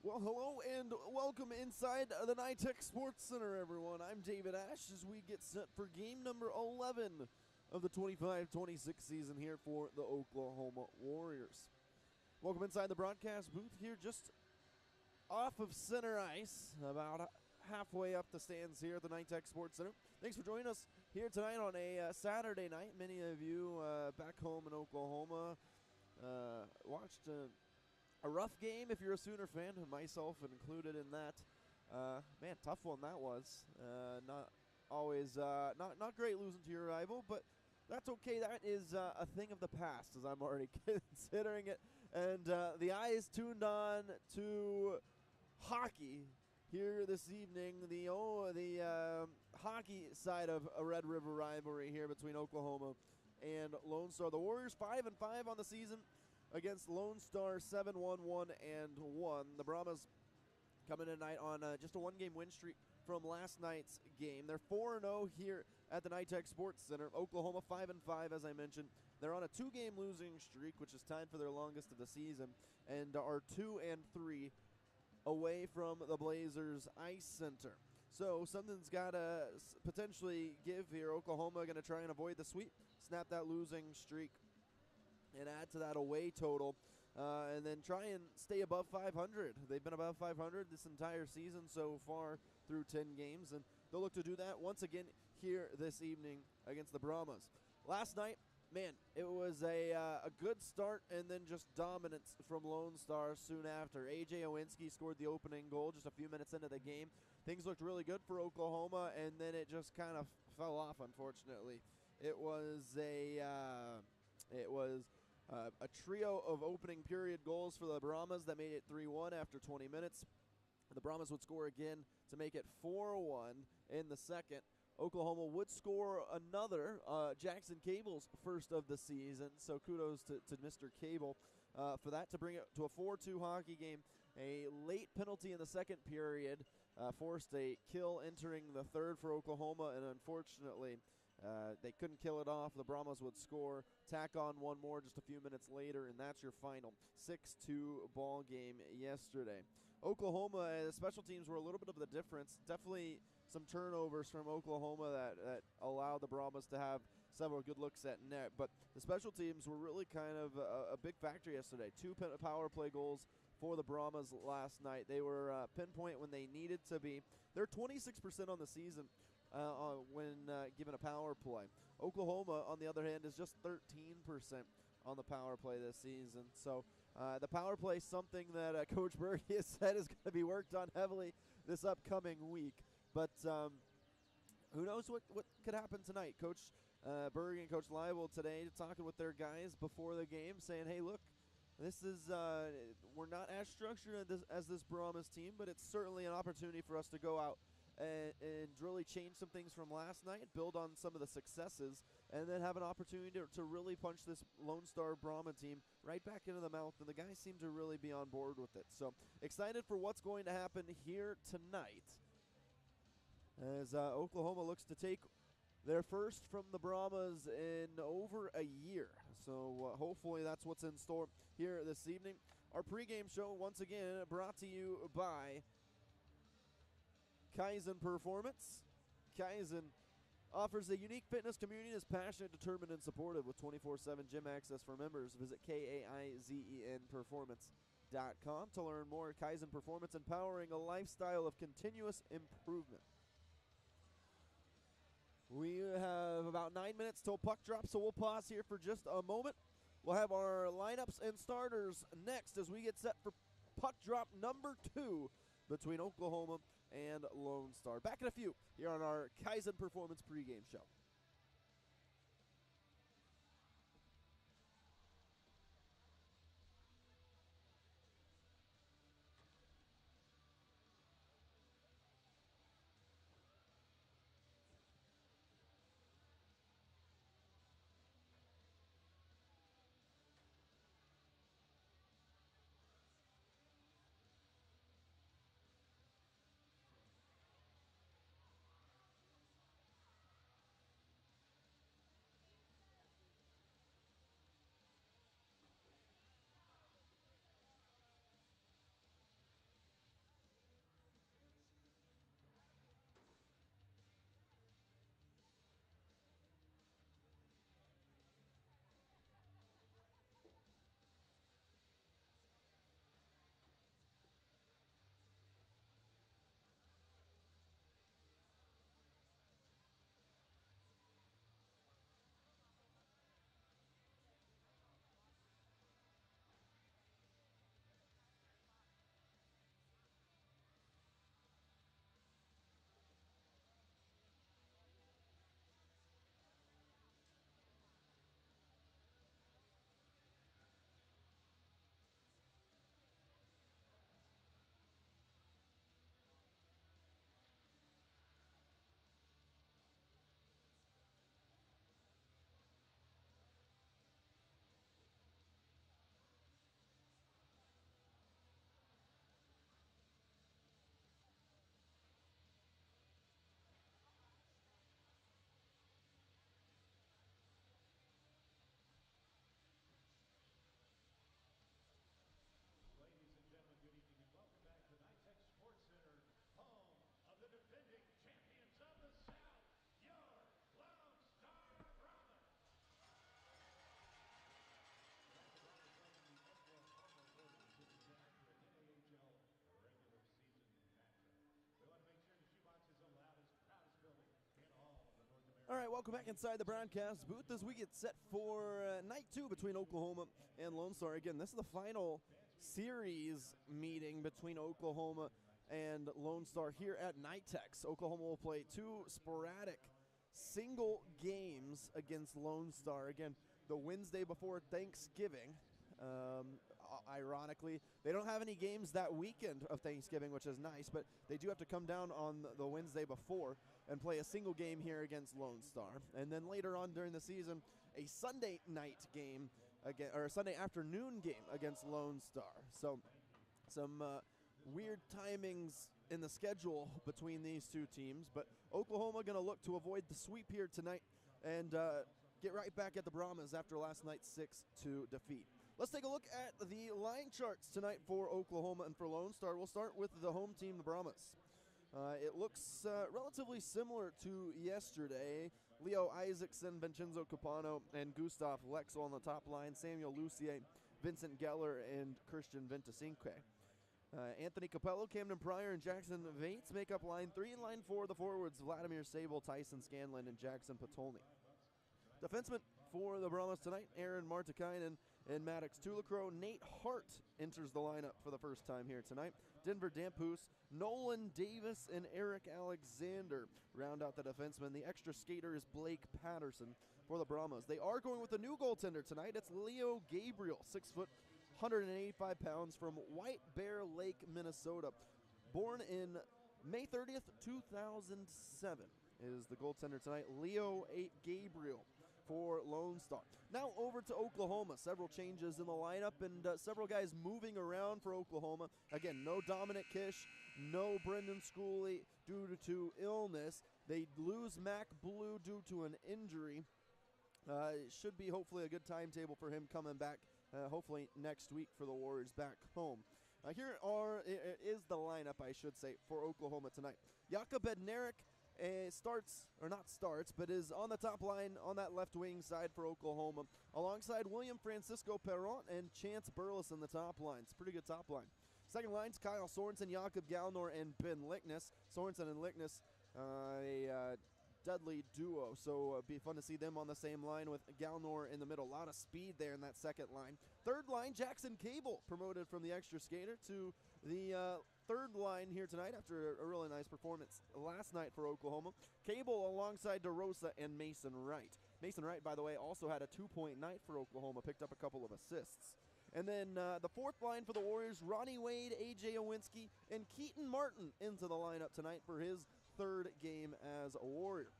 Well, hello and welcome inside the NITEC Sports Center, everyone. I'm David Ash as we get set for game number 11 of the 25-26 season here for the Oklahoma Warriors. Welcome inside the broadcast booth here just off of center ice, about halfway up the stands here at the NITEC Sports Center. Thanks for joining us here tonight on a Saturday night. Many of you back home in Oklahoma watched a rough game if you're a Sooner fan, myself included in that. Man, tough one that was. Not always, not great losing to your rival, but that's okay. That is a thing of the past, as I'm already considering it. And the eye is tuned on to hockey here this evening. The hockey side of a Red River rivalry here between Oklahoma and Lone Star. The Warriors 5-5 on the season against Lone Star 7-1-1. The Brahmas coming tonight on just a one-game win streak from last night's game. They're 4-0 here at the NITEC Sports Center. Oklahoma 5-5, as I mentioned. They're on a two-game losing streak, which is tied for their longest of the season, and are 2-3 away from the Blazers Ice Center. So something's got to potentially give here. Oklahoma going to try and avoid the sweep, snap that losing streak, and add to that away total, and then try and stay above 500. They've been above 500 this entire season so far through 10 games, and they'll look to do that once again here this evening against the Brahmas. Last night, man, it was a good start and then just dominance from Lone Star soon after. A.J. Owinski scored the opening goal just a few minutes into the game. Things looked really good for Oklahoma, and then it just kind of fell off, unfortunately. It was a trio of opening period goals for the Brahmas that made it 3-1 after 20 minutes. The Brahmas would score again to make it 4-1 in the second. Oklahoma would score another, Jackson Cable's first of the season, so kudos to Mr. Cable for that, to bring it to a 4-2 hockey game. A late penalty in the second period forced a kill entering the third for Oklahoma, and unfortunately they couldn't kill it off. The Brahmas would score, tack on one more just a few minutes later, and that's your final 6-2 ball game yesterday. Oklahoma, the special teams were a little bit of the difference. Definitely some turnovers from Oklahoma that allowed the Brahmas to have several good looks at net, but the special teams were really kind of a big factor yesterday. Two power play goals for the Brahmas last night. They were pinpoint when they needed to be. They're 26% on the season when given a power play. Oklahoma, on the other hand, is just 13% on the power play this season. So the power play is something that Coach Berge has said is going to be worked on heavily this upcoming week. But who knows what could happen tonight. Coach Berge and Coach Leibel today talking with their guys before the game, saying, hey, look, this is we're not as structured as this Brahmas team, but it's certainly an opportunity for us to go out and really change some things from last night, build on some of the successes, and then have an opportunity to really punch this Lone Star Brahma team right back into the mouth, and the guys seem to really be on board with it. So excited for what's going to happen here tonight as Oklahoma looks to take their first from the Brahmas in over a year. So hopefully that's what's in store here this evening. Our pregame show, once again, brought to you by Kaizen Performance. Kaizen offers a unique fitness community that's passionate, determined, and supportive with 24/7 gym access for members. Visit KAIZEN Performance.com to learn more. Kaizen Performance, empowering a lifestyle of continuous improvement. We have about 9 minutes till puck drop, so we'll pause here for just a moment. We'll have our lineups and starters next as we get set for puck drop number 2 between Oklahoma and Lone Star. Back in a few here on our Kaizen Performance pregame show. All right, welcome back inside the broadcast booth as we get set for night 2 between Oklahoma and Lone Star. Again, this is the final series meeting between Oklahoma and Lone Star here at Nitex. Oklahoma will play 2 sporadic single games against Lone Star. Again, the Wednesday before Thanksgiving. Ironically, they don't have any games that weekend of Thanksgiving, which is nice, but they do have to come down on the Wednesday before and play a single game here against Lone Star. And then later on during the season, a Sunday night game, again, or a Sunday afternoon game against Lone Star. So some weird timings in the schedule between these two teams, but Oklahoma going to look to avoid the sweep here tonight and get right back at the Brahmas after last night's 6-2 defeat. Let's take a look at the line charts tonight for Oklahoma and for Lone Star. We'll start with the home team, the Brahmas. It looks relatively similar to yesterday. Leo Isaacson, Vincenzo Capano, and Gustav Lexel on the top line. Samuel Lucier, Vincent Geller, and Christian Ventacinque. Anthony Capello, Camden Pryor, and Jackson Vates make up line 3. And line 4, the forwards, Vladimir Sable, Tyson Scanlon, and Jackson Patolny. Defenseman for the Brahmas tonight, Aaron Martikainen and Maddox Tulacro. Nate Hart enters the lineup for the first time here tonight. Denver Dampus, Nolan Davis, and Eric Alexander round out the defensemen. The extra skater is Blake Patterson for the Brahmas. They are going with a new goaltender tonight. It's Leo Gabriel, 6 foot, 185 pounds, from White Bear Lake, Minnesota. Born in May 30th, 2007 is the goaltender tonight, Leo Gabriel for Lone Star. Now over to Oklahoma. Several changes in the lineup and several guys moving around for Oklahoma. Again, no Dominic Kish, no Brendan Schooley due to illness. They lose Mac Blue due to an injury. It should be hopefully a good timetable for him coming back, hopefully next week for the Warriors back home. Here is the lineup, I should say, for Oklahoma tonight. Jakub Bednarik but is on the top line on that left wing side for Oklahoma, alongside William Francisco Perron and Chance Burles in the top line. It's a pretty good top line. Second line's Kyle Sorensen, Jakob Galnor, and Ben Lickness. Sorensen and Lickness, a deadly duo, so it'd be fun to see them on the same line with Galnor in the middle. A lot of speed there in that second line. Third line, Jackson Cable, promoted from the extra skater to the third line here tonight after a really nice performance last night for Oklahoma. Cable alongside DeRosa and Mason Wright. Mason Wright, by the way, also had a 2-point night for Oklahoma, picked up a couple of assists. And then the fourth line for the Warriors, Ronnie Wade, A.J. Owinski, and Keaton Martin into the lineup tonight for his third game as a Warrior.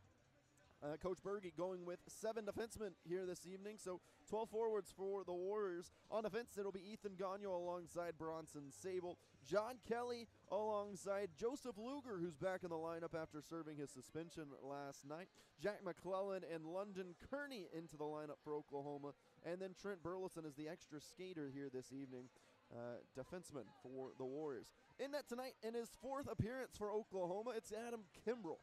Coach Berge going with 7 defensemen here this evening, so 12 forwards for the Warriors. On defense, it'll be Ethan Gagnon alongside Bronson Sable, John Kelly alongside Joseph Luger, who's back in the lineup after serving his suspension last night. Jack McClellan and London Kearney into the lineup for Oklahoma, and then Trent Burleson is the extra skater here this evening, defenseman for the Warriors. In net tonight, in his 4th appearance for Oklahoma, it's Adam Kimbrell.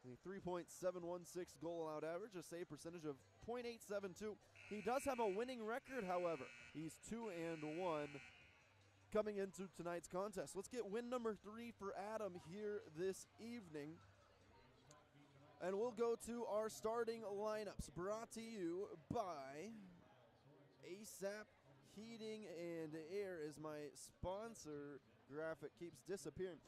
A 3.716 goal allowed average, a save percentage of .872. He does have a winning record, however. He's 2-1 coming into tonight's contest. Let's get win number 3 for Adam here this evening. And we'll go to our starting lineups, brought to you by ASAP Heating and Air, as my sponsor graphic keeps disappearing.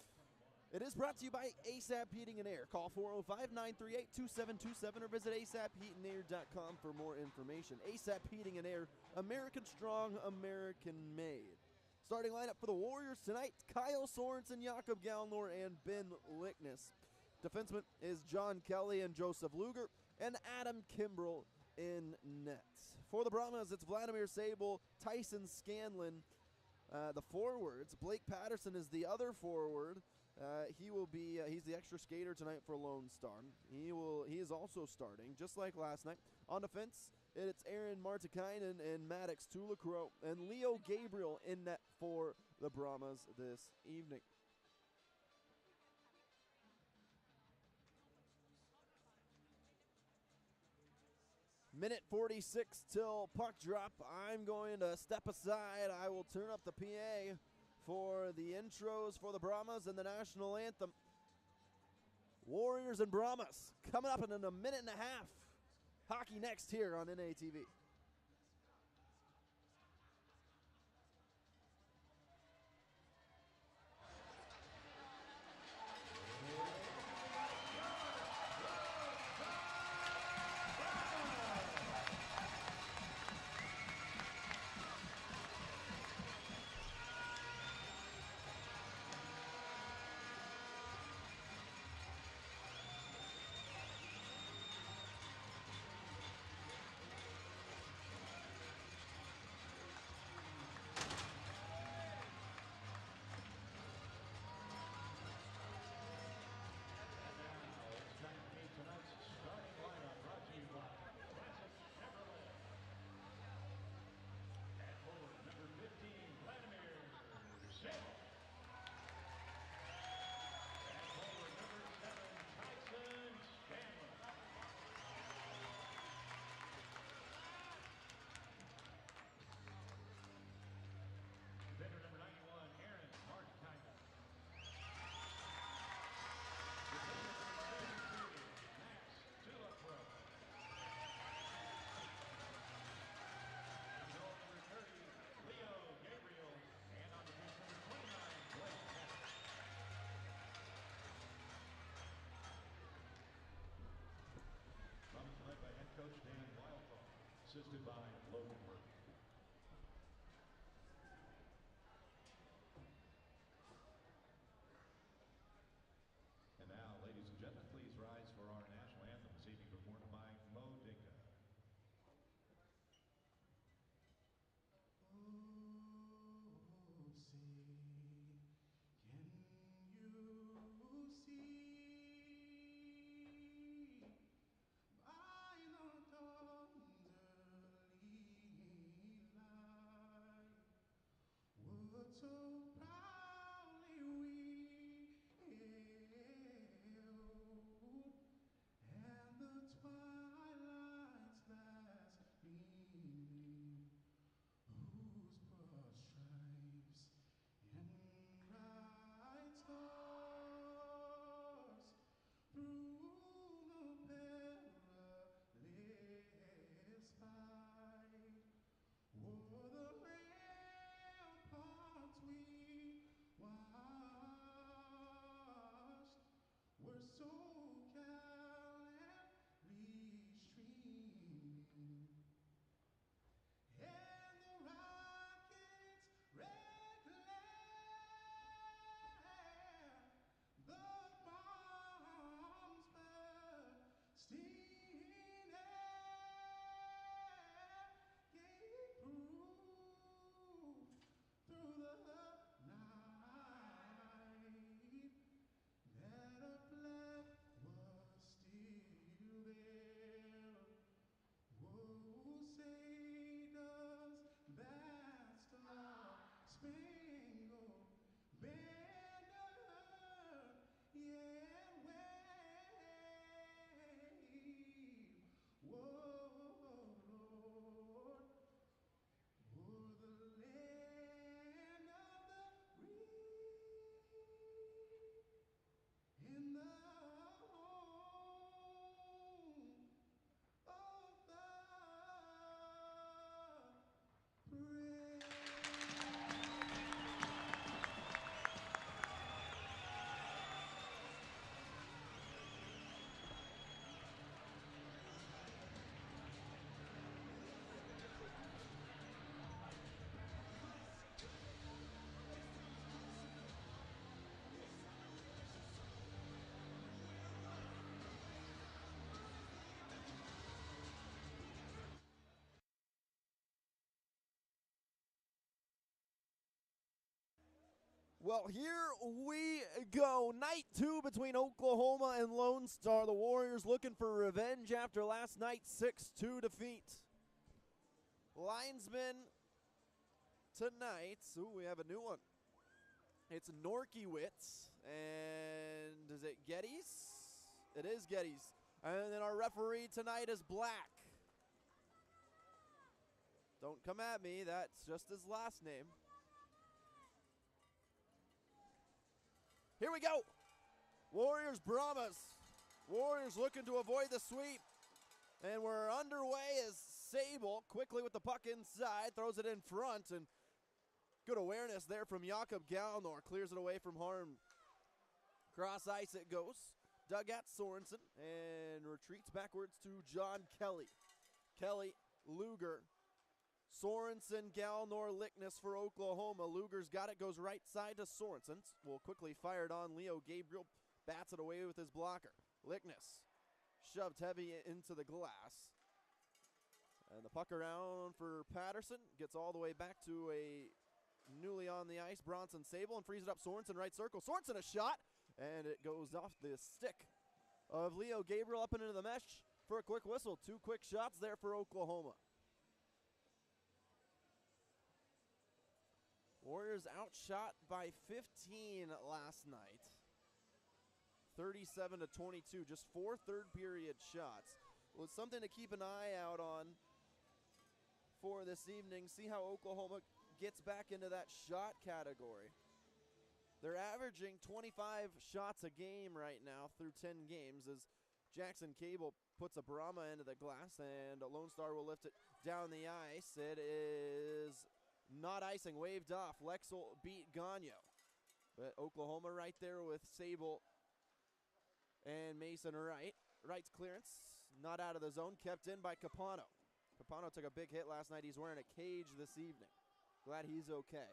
It is brought to you by ASAP Heating and Air. Call 405-938-2727 or visit asapheatandair.com for more information. ASAP Heating and Air, American strong, American made. Starting lineup for the Warriors tonight, Kyle Sorensen, Jakob Galnor, and Ben Lickness. Defenseman is John Kelly and Joseph Luger, and Adam Kimbrell in net. For the Brahmas, it's Vladimir Sable, Tyson Scanlon. The forwards, Blake Patterson is the other forward. He's the extra skater tonight for Lone Star. He is also starting, just like last night. On defense, it's Aaron Martikainen and Maddox Tulacro, and Leo Gabriel in net for the Brahmas this evening. Minute 46 till puck drop. I'm going to step aside. I will turn up the PA for the intros for the Brahmas and the national anthem. Warriors and Brahmas coming up in a minute and a half. Hockey next here on NATV. Assisted by Logan Murphy. And now, ladies and gentlemen, please rise for our national anthem this evening performed by Mo Dinka. Oh, say, can you see by the dawn's early light what so proudly we hailed, and the twilight's last gleaming, whose broad stripes and bright stars through the perilous fight o'er the ramparts we watched were so gallantly streaming, and the rocket's red glare, the bombs bursting air, gave proof through the night that a flag was still there. Oh, say does that star-spangled banner yet wave? Whoa, Lord, o'er the land of the free, in the home of the brave. Well, here we go. Night 2 between Oklahoma and Lone Star. The Warriors looking for revenge after last night's 6-2 defeat. Linesman tonight. Ooh, we have a new one. It's Norkiewicz. And is it Geddes? It is Geddes. And then our referee tonight is Black. Don't come at me. That's just his last name. Here we go. Warriors Brahmas. Warriors looking to avoid the sweep. And we're underway as Sable quickly with the puck inside, throws it in front, and good awareness there from Jakob Galnor, clears it away from Harm. Cross ice it goes, dug at Sorensen, and retreats backwards to John Kelly. Kelly, Luger, Sorensen, Galnor, Lickness for Oklahoma. Luger's got it, goes right side to Sorensen. Will quickly fire it on Leo Gabriel, bats it away with his blocker. Lickness shoved heavy into the glass. And the puck around for Patterson, gets all the way back to a newly on the ice Bronson Sable and frees it up. Sorensen right circle. Sorensen a shot, and it goes off the stick of Leo Gabriel up and into the mesh for a quick whistle. 2 quick shots there for Oklahoma. Warriors outshot by 15 last night. 37-22, just 4 third period shots. Well, it's something to keep an eye out on for this evening. See how Oklahoma gets back into that shot category. They're averaging 25 shots a game right now through 10 games as Jackson Cable puts a Brahma into the glass, and Lone Star will lift it down the ice. It is not icing, waved off. Lexel beat Gagno. But Oklahoma right there with Sable and Mason Wright. Wright's clearance, not out of the zone, kept in by Capano. Capano took a big hit last night. He's wearing a cage this evening. Glad he's okay.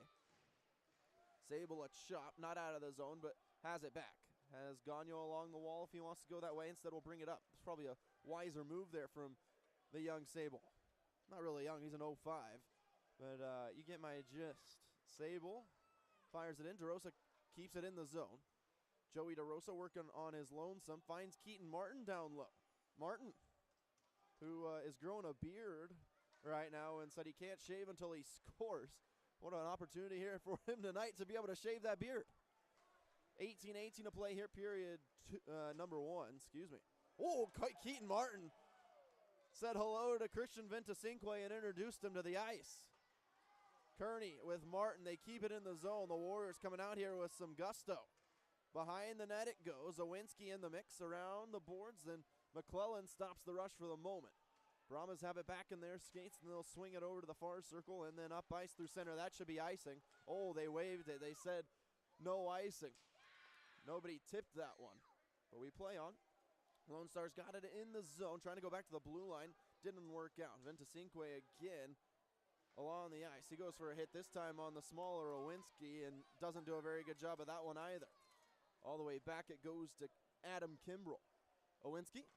Sable a chop, not out of the zone, but has it back. Has Gagno along the wall if he wants to go that way. Instead, we'll bring it up. It's probably a wiser move there from the young Sable. Not really young, he's an 05. But you get my gist. Sable fires it in. DeRosa keeps it in the zone. Joey DeRosa working on his lonesome, finds Keaton Martin down low. Martin, who is growing a beard right now and said he can't shave until he scores. What an opportunity here for him tonight to be able to shave that beard. 18-18 to play here, period number 1, excuse me. Oh, Keaton Martin said hello to Christian Ventacinque and introduced him to the ice. Kearney with Martin, they keep it in the zone. The Warriors coming out here with some gusto. Behind the net it goes. Owinski in the mix around the boards. Then McClellan stops the rush for the moment. Brahmas have it back in their skates, and they'll swing it over to the far circle and then up ice through center. That should be icing. Oh, they waved it. They said no icing. Nobody tipped that one. But we play on. Lone Stars got it in the zone, trying to go back to the blue line. Didn't work out. Ventacinque again along the ice. He goes for a hit this time on the smaller Owinski and doesn't do a very good job of that one either. All the way back it goes to Adam Kimbrell. Owinski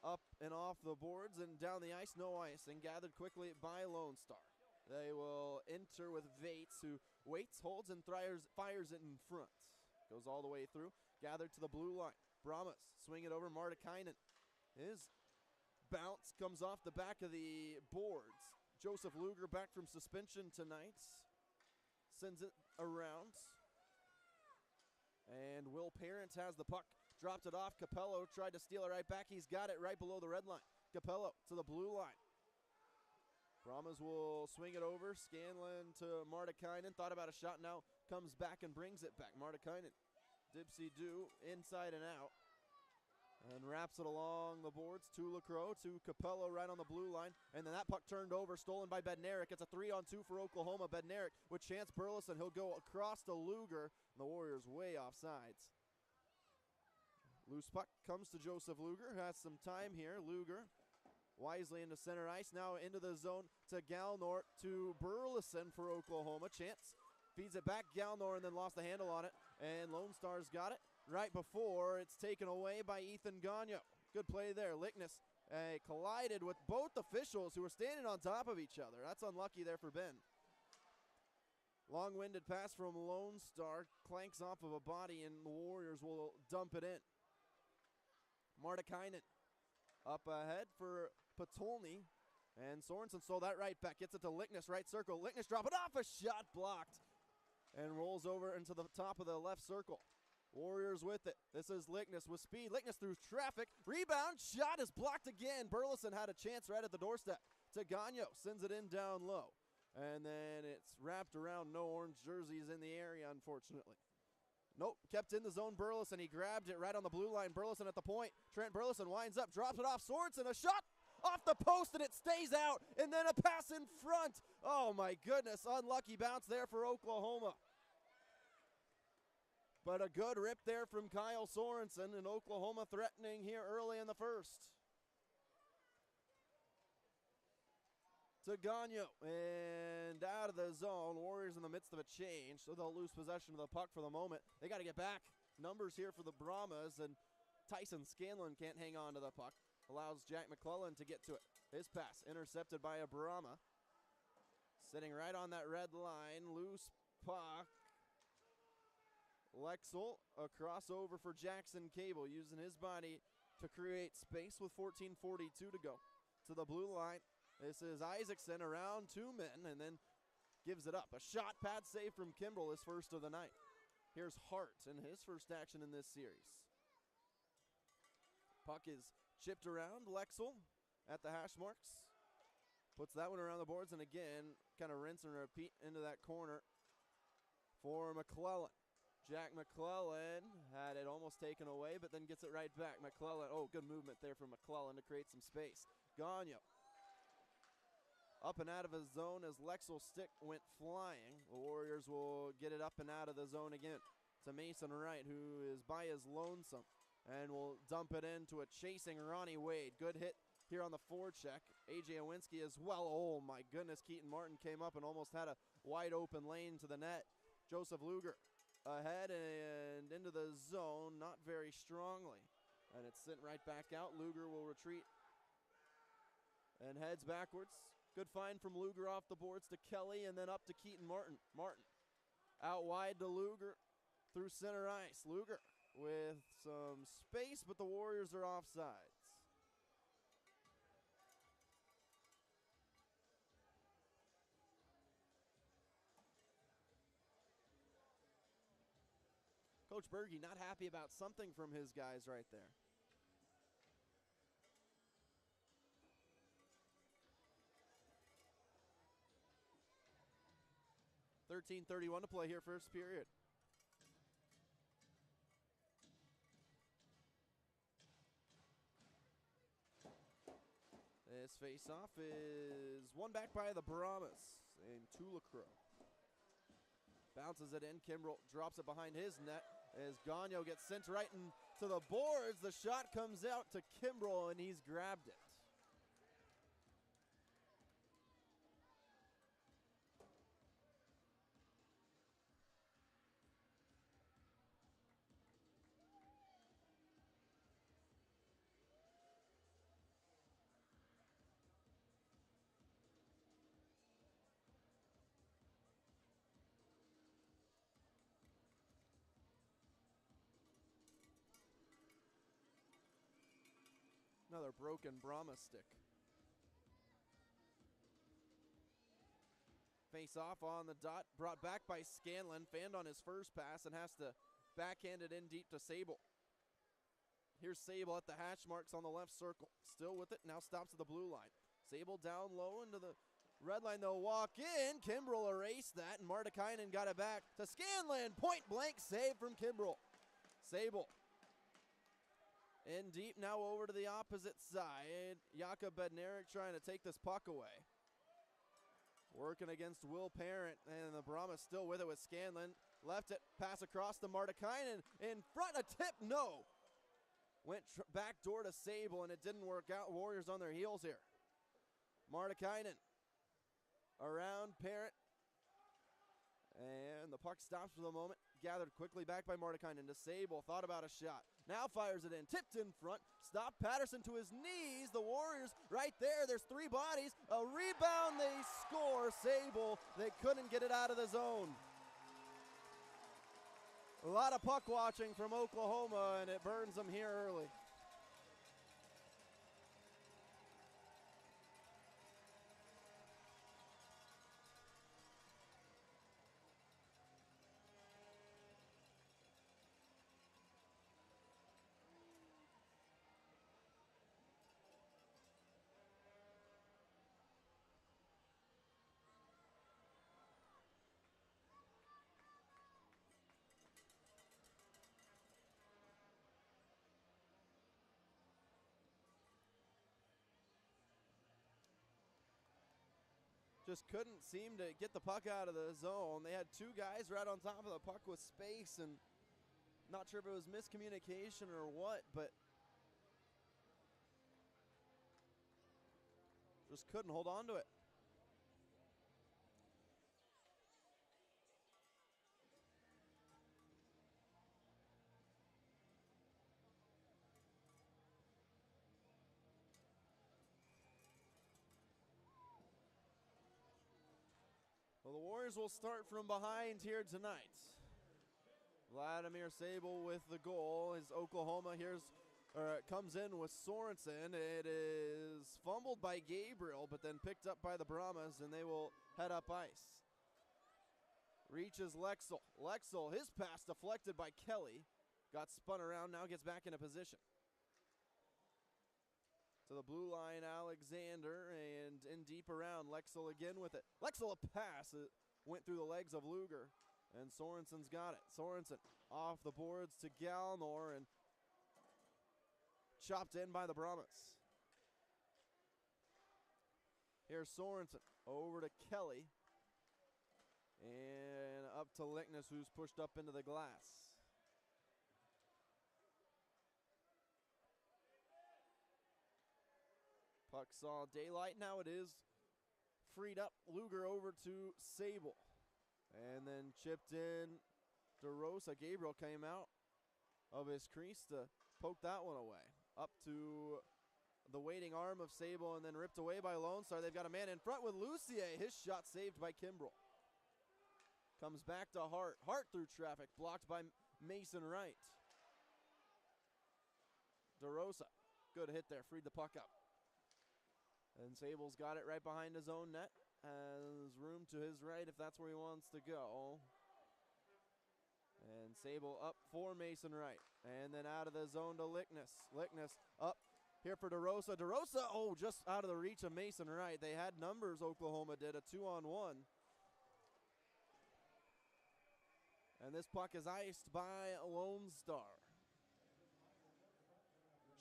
up and off the boards and down the ice, no icing. Gathered quickly by Lone Star. They will enter with Vates, who waits, holds, and fires it in front. Goes all the way through. Gathered to the blue line. Brahmas swing it over. Martikainen. His bounce comes off the back of the boards. Joseph Luger back from suspension tonight. Sends it around. And Will Parent has the puck. Dropped it off. Capello tried to steal it right back. He's got it right below the red line. Capello to the blue line. Brahmas will swing it over. Scanlon to Martikainen. Thought about a shot, now comes back and brings it back. Martikainen, dipsy-do, inside and out. And wraps it along the boards to Lacroix, to Capello right on the blue line. And then that puck turned over, stolen by Bednarik. It's a 3-on-2 for Oklahoma. Bednarik with Chance Burleson. He'll go across to Luger. And the Warriors way off sides. Loose puck comes to Joseph Luger. Has some time here. Luger wisely into center ice. Now into the zone to Galnor, to Burleson for Oklahoma. Chance feeds it back. Galnor and then lost the handle on it. And Lone Stars got it right before it's taken away by Ethan Gagno. Good play there. Lickness collided with both officials who were standing on top of each other. That's unlucky there for Ben. Long-winded pass from Lone Star. Clanks off of a body, and the Warriors will dump it in. Martikainen up ahead for Patolny. And Sorensen stole that right back. Gets it to Lickness, right circle. Lickness drop it off, a shot blocked. And rolls over into the top of the left circle. Warriors with it. This is Lickness with speed. Lickness through traffic. Rebound. Shot is blocked again. Burleson had a chance right at the doorstep. To Gagno. Sends it in down low. And then it's wrapped around. No orange jerseys in the area, unfortunately. Nope, kept in the zone. Burleson, he grabbed it right on the blue line. Burleson at the point. Trent Burleson winds up, drops it off Sorensen. A shot off the post, and it stays out. And then a pass in front. Oh, my goodness. Unlucky bounce there for Oklahoma. But a good rip there from Kyle Sorensen, and Oklahoma threatening here early in the first. To Gagnon, and out of the zone. Warriors in the midst of a change, so they'll lose possession of the puck for the moment. They got to get back. Numbers here for the Brahmas, and Tyson Scanlon can't hang on to the puck. Allows Jack McClellan to get to it. His pass intercepted by a Brahma. Sitting right on that red line. Loose puck. Lexel, a crossover for Jackson Cable, using his body to create space with 14:42 to go. To the blue line. This is Isaacson around 2 men and then gives it up. A shot pad save from Kimbrell, his first of the night. Here's Hart in his first action in this series. Puck is chipped around. Lexel at the hash marks. Puts that one around the boards and again kind of rinse and repeat into that corner for McClellan. Jack McClellan had it almost taken away but then gets it right back. McClellan, oh, good movement there from McClellan to create some space. Gagnon. Up and out of his zone as Lexel's stick went flying. The Warriors will get it up and out of the zone again to Mason Wright, who is by his lonesome, and will dump it into a chasing Ronnie Wade. Good hit here on the forecheck. A.J. Owinski as well. Oh my goodness, Keaton Martin came up and almost had a wide open lane to the net. Joseph Luger ahead and into the zone, not very strongly. And it's sent right back out. Luger will retreat and heads backwards. Good find from Luger off the boards to Kelly and then up to Keaton Martin. Martin out wide to Luger through center ice. Luger with some space, but the Warriors are offsides. Coach Berge not happy about something from his guys right there. 13:31 to play here, first period. This face-off is won back by the Brahmas in Tulacroix. Bounces it in. Kimbrell drops it behind his net as Gagnon gets sent right into the boards. The shot comes out to Kimbrell, and he's grabbed it. Another broken Brahma stick. Face off on the dot, brought back by Scanlon, fanned on his first pass and has to backhand it in deep to Sable. Here's Sable at the hash marks on the left circle. Still with it, now stops at the blue line. Sable down low into the red line, they'll walk in. Kimbrell erased that, and Martikainen got it back to Scanlon. Point blank save from Kimbrell. Sable in deep, now over to the opposite side. Jakob Bednarik trying to take this puck away. Working against Will Parent, and the Brahmas still with it with Scanlon. Left it, pass across to Martikainen. In front, a tip, no. Went back door to Sable, and it didn't work out. Warriors on their heels here. Martikainen around Parent. And the puck stops for the moment. Gathered quickly back by Martikainen to Sable. Thought about a shot. Now fires it in. Tipped in front. Stopped Patterson to his knees. The Warriors right there. There's three bodies. A rebound. They score. Sable. They couldn't get it out of the zone. A lot of puck watching from Oklahoma, and it burns them here early. just couldn't seem to get the puck out of the zone. They had two guys right on top of the puck with space, and not sure if it was miscommunication or what, but just couldn't hold on to it. Well, the Warriors will start from behind here tonight. Vladimir Sable with the goal. As Oklahoma comes in with Sorensen. It is fumbled by Gabriel, but then picked up by the Brahmas, and they will head up ice. Reaches Lexel. Lexel, his pass deflected by Kelly. Got spun around, now gets back into position. To the blue line, Alexander, and in deep around, Lexel again with it. Lexel a pass, it went through the legs of Luger, and Sorensen's got it. Sorensen off the boards to Galnor, and chopped in by the Brahmas. Here's Sorensen, over to Kelly, and up to Lickness, who's pushed up into the glass. Puck saw daylight, now it is freed up. Luger over to Sable. And then chipped in to Rosa. Gabriel came out of his crease to poke that one away. Up to the waiting arm of Sable, and then ripped away by Lone Star. They've got a man in front with Lucier. His shot saved by Kimbrell. Comes back to Hart. Hart through traffic, blocked by Mason Wright. DeRosa, good hit there, freed the puck up. And Sable's got it right behind his own net. Has room to his right if that's where he wants to go. And Sable up for Mason Wright. And then out of the zone to Lickness. Lickness up here for DeRosa. DeRosa, oh, just out of the reach of Mason Wright. They had numbers, Oklahoma did, a 2-on-1. And this puck is iced by Lone Star.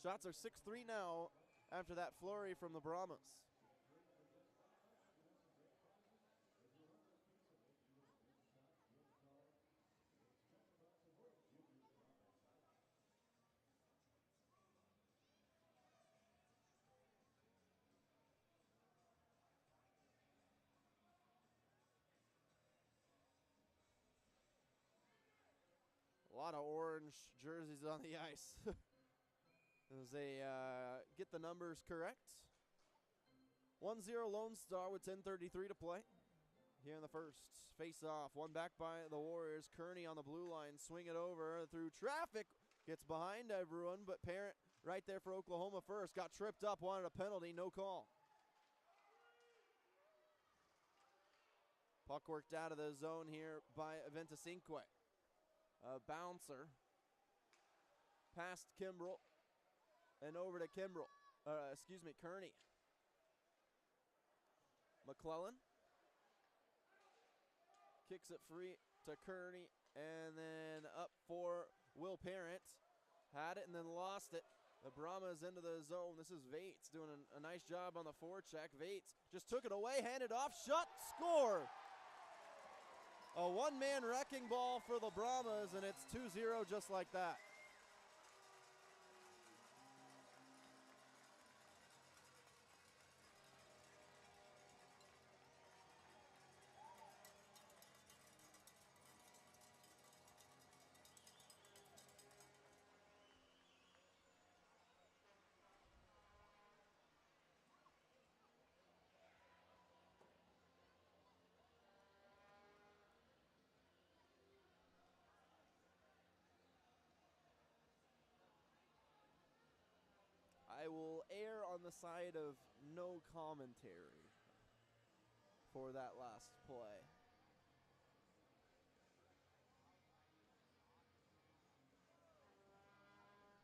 Shots are 6-3 now after that flurry from the Brahmas. A lot of orange jerseys on the ice. As they get the numbers correct. 1-0 Lone Star with 10:33 to play here in the first. Face off, one back by the Warriors. Kearney on the blue line, swing it over through traffic. Gets behind everyone, but Parent right there for Oklahoma first. Got tripped up, wanted a penalty, no call. Puck worked out of the zone here by Ventacinque. A bouncer. Past Kimbrell. And over to Kearney. McClellan kicks it free to Kearney, and then up for Will Parent. Had it and then lost it. The Brahmas into the zone. This is Vates doing a nice job on the forecheck. Vates just took it away, handed off, shot, score. A one-man wrecking ball for the Brahmas, and it's 2-0 just like that. I will err on the side of no commentary for that last play.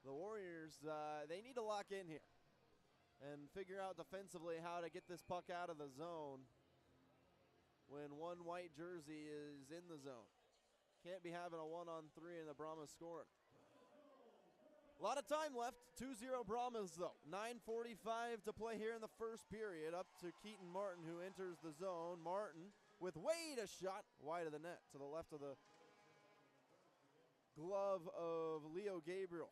The Warriors, they need to lock in here and figure out defensively how to get this puck out of the zone when one white jersey is in the zone. Can't be having a 1-on-3 and the Brahmas scoring. A lot of time left. 2-0 Brahmas, though. 9:45 to play here in the first period. Up to Keaton Martin, who enters the zone. Martin with Wade, a shot wide of the net to the left of the glove of Leo Gabriel.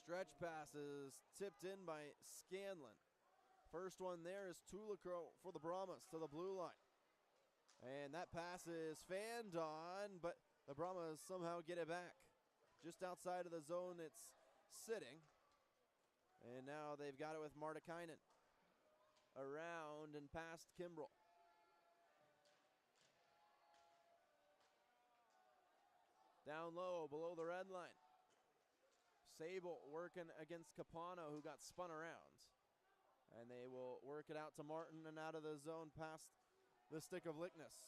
Stretch passes tipped in by Scanlon. First one there is Tulicro for the Brahmas to the blue line. And that pass is fanned on, but the Brahmas somehow get it back. Just outside of the zone, it's sitting. And now they've got it with Martikainen. Around and past Kimbrell. Down low, below the red line. Sable working against Capano, who got spun around. And they will work it out to Martin and out of the zone past the stick of Lickness.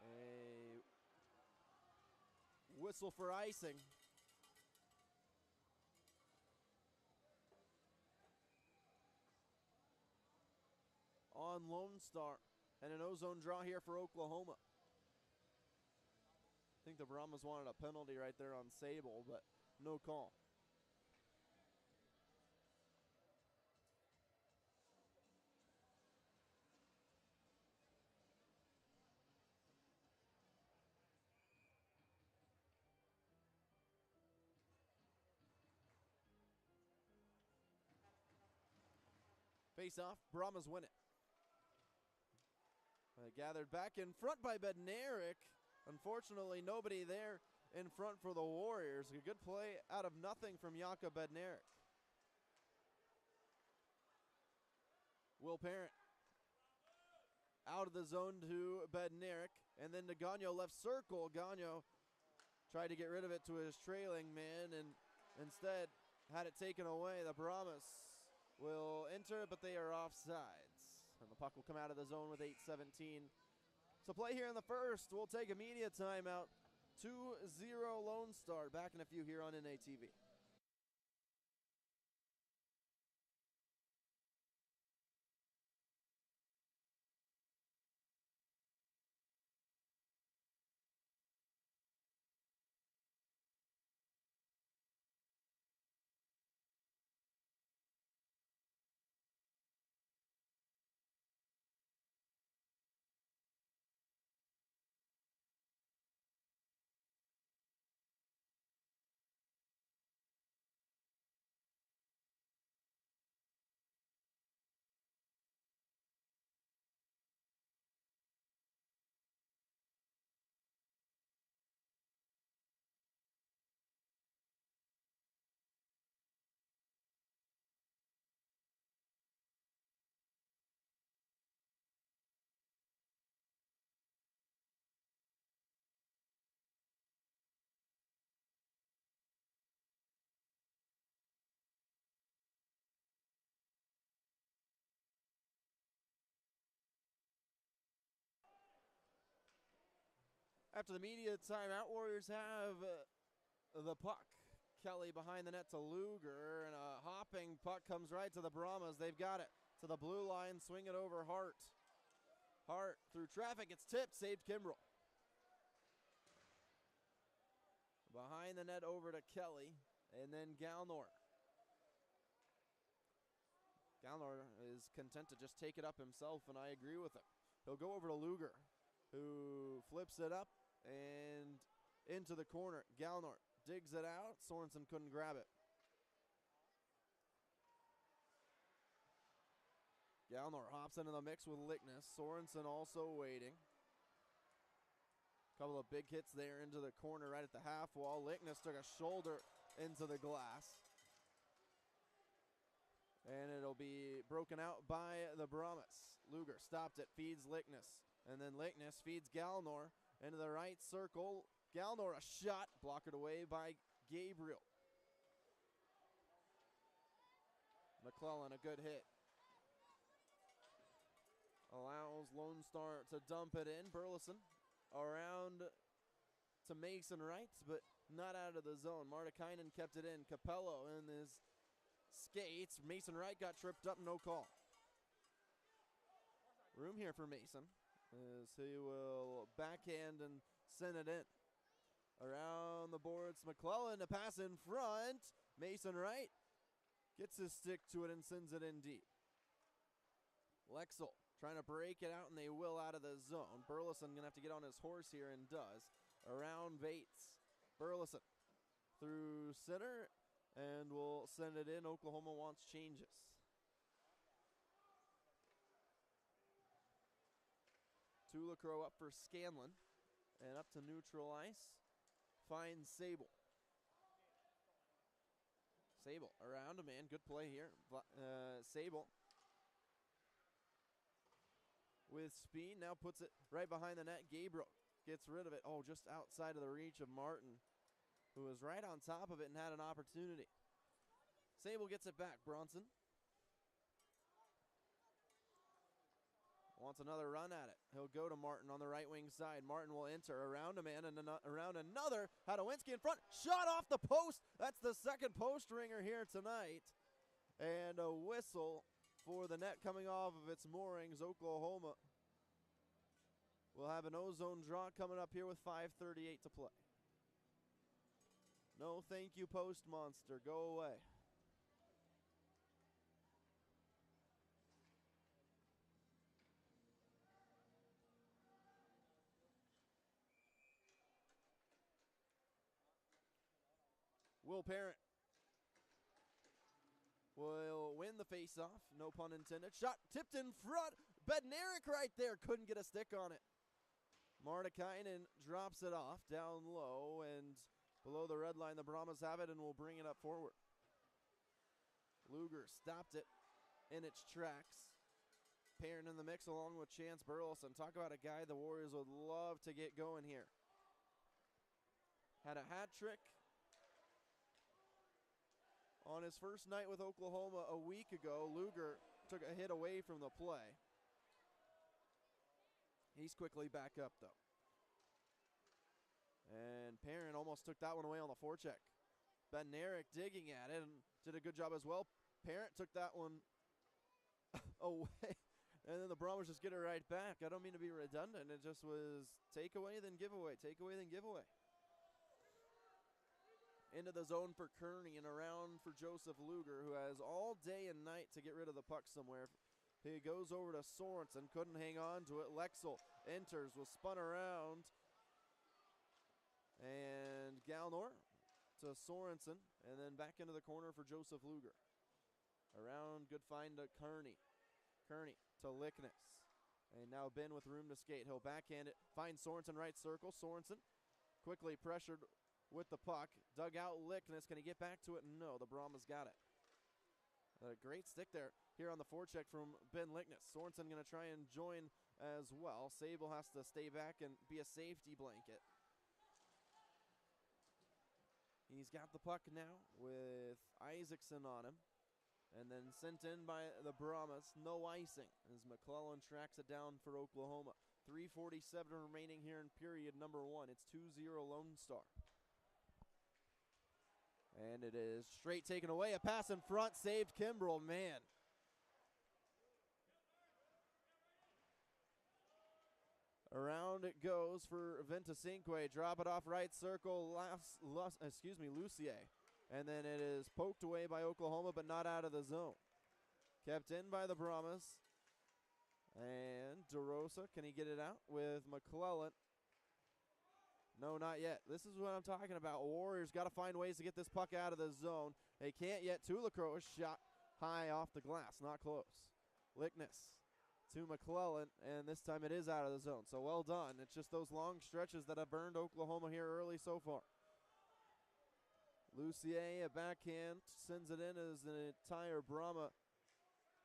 A whistle for icing. On Lone Star. And an ozone draw here for Oklahoma. I think the Brahmas wanted a penalty right there on Sable, but no call. Face off, Brahmas win it. Gathered back in front by Bednarik. Unfortunately, nobody there in front for the Warriors. A good play out of nothing from Jakob Bednarik. Will Parent out of the zone to Bednarik, and then to Gagnon left circle. Gagnon tried to get rid of it to his trailing man, and instead had it taken away. The Brahmas will enter, but they are offsides. And the puck will come out of the zone with 8:17. So play here in the first. We'll take a media timeout. 2-0 Lone Star. Back in a few here on NATV. After the media timeout, Warriors have the puck. Kelly behind the net to Luger, and a hopping puck comes right to the Brahmas. They've got it to the blue line, swing it over Hart. Hart through traffic, it's tipped, saved Kimbrell. Behind the net over to Kelly, and then Galnor. Galnor is content to just take it up himself, and I agree with him. He'll go over to Luger, who flips it up and into the corner. Galnor digs it out. Sorensen couldn't grab it. Galnor hops into the mix with Lickness. Sorensen also waiting. Couple of big hits there into the corner right at the half wall. Lickness took a shoulder into the glass. And it'll be broken out by the Brahmas. Luger stopped it, feeds Lickness. And then Lickness feeds Galnor into the right circle. Galnor, a shot, blocked away by Gabriel. McClellan, a good hit. Allows Lone Star to dump it in. Burleson around to Mason Wright, but not out of the zone. Martikainen kept it in. Capello in his skates. Mason Wright got tripped up, no call. Room here for Mason. as he will backhand and send it in. Around the boards, McClellan, a pass in front. Mason Wright gets his stick to it and sends it in deep. Lexel trying to break it out, and they will out of the zone. Burleson going to have to get on his horse here, and does. Around Bates. Burleson through center, and will send it in. Oklahoma wants changes. Tulacrow up for Scanlon, and up to neutral ice. Finds Sable. Sable around a man. Good play here. Sable with speed. Now puts it right behind the net. Gabriel gets rid of it. Oh, just outside of the reach of Martin, who was right on top of it and had an opportunity. Sable gets it back. Bronson wants another run at it. He'll go to Martin on the right wing side. Martin will enter around a man and around another. Hadowinski in front. Shot off the post. That's the second post ringer here tonight. And a whistle for the net coming off of its moorings. Oklahoma will have an ozone draw coming up here with 5:38 to play. No thank you, post monster. Go away. Will Parent will win the faceoff. No pun intended. Shot tipped in front. Bednarik right there. Couldn't get a stick on it. Martikainen drops it off down low, and below the red line, the Brahmas have it and will bring it up forward. Luger stopped it in its tracks. Parent in the mix along with Chance Burleson. Talk about a guy the Warriors would love to get going here. Had a hat trick on his first night with Oklahoma a week ago. Luger took a hit away from the play. He's quickly back up, though. And Perrin almost took that one away on the forecheck. Bednarik digging at it and did a good job as well. Parent took that one away. And then the Brahmas just get it right back. I don't mean to be redundant. It just was take away, then give away. Take away, then give away. Into the zone for Kearney and around for Joseph Luger, who has all day and night to get rid of the puck somewhere. He goes over to Sorensen, couldn't hang on to it. Lexel enters, was spun around. And Galnor to Sorensen, and then back into the corner for Joseph Luger. Around, good find to Kearney. Kearney to Lickness. And now Ben with room to skate. He'll backhand it, finds Sorensen right circle. Sorensen quickly pressured with the puck. Dug out Lickness. Can he get back to it? No, the Brahmas got it. A great stick there here on the forecheck from Ben Lickness. Sorensen going to try and join as well. Sable has to stay back and be a safety blanket. He's got the puck now with Isaacson on him. And then sent in by the Brahmas. No icing as McClellan tracks it down for Oklahoma. 3:47 remaining here in period number 1. It's 2-0 Lone Star. And it is straight taken away. A pass in front, saved Kimbrell. Man. Around it goes for Ventacinque. Drop it off right circle. Lucier. And then it is poked away by Oklahoma, but not out of the zone. Kept in by the Brahmas. And DeRosa, can he get it out with McClellan? No, not yet. This is what I'm talking about. Warriors got to find ways to get this puck out of the zone. They can't yet. Tulacrow is shot high off the glass. Not close. Lickness to McClellan, and this time it is out of the zone. So well done. It's just those long stretches that have burned Oklahoma here early so far. Lucier, a backhand, sends it in as the entire Brahma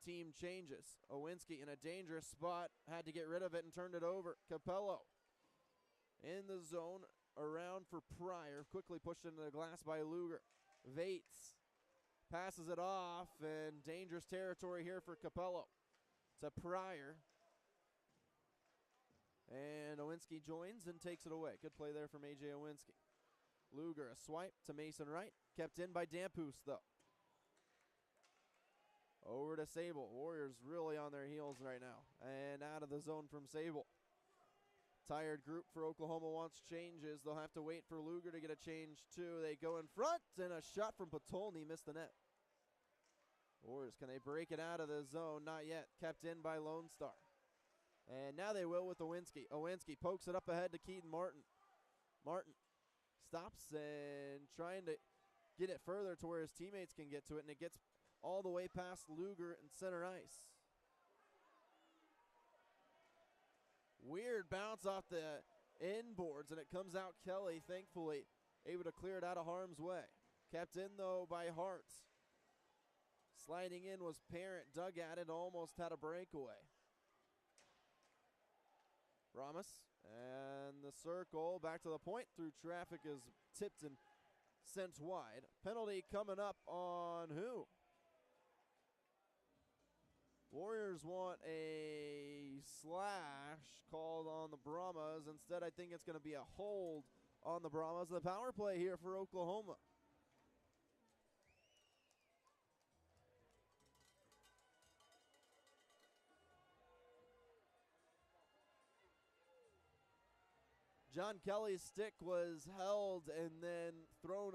team changes. Owinski in a dangerous spot, had to get rid of it and turned it over. Capello in the zone, around for Pryor, quickly pushed into the glass by Luger. Vates passes it off, and dangerous territory here for Capello. To Pryor. And Owinski joins and takes it away. Good play there from A.J. Owinski. Luger, a swipe to Mason Wright. Kept in by Dampus, though. Over to Sable. Warriors really on their heels right now. And out of the zone from Sable. Tired group for Oklahoma wants changes. They'll have to wait for Luger to get a change too. They go in front, and a shot from Patolny missed the net. Warriors, can they break it out of the zone? Not yet. Kept in by Lone Star. And now they will with Owinski. Owinski pokes it up ahead to Keaton Martin. Martin stops and trying to get it further to where his teammates can get to it, and it gets all the way past Luger and center ice. Weird bounce off the inboards, and it comes out Kelly, thankfully, able to clear it out of harm's way. Kept in, though, by Hartz. Sliding in was Parent, dug at it, almost had a breakaway. Brahmas, and the circle, back to the point, through traffic is tipped and sent wide. Penalty coming up on who? Warriors want a slash called on the Brahmas. Instead, I think it's going to be a hold on the Brahmas. The power play here for Oklahoma. John Kelly's stick was held and then thrown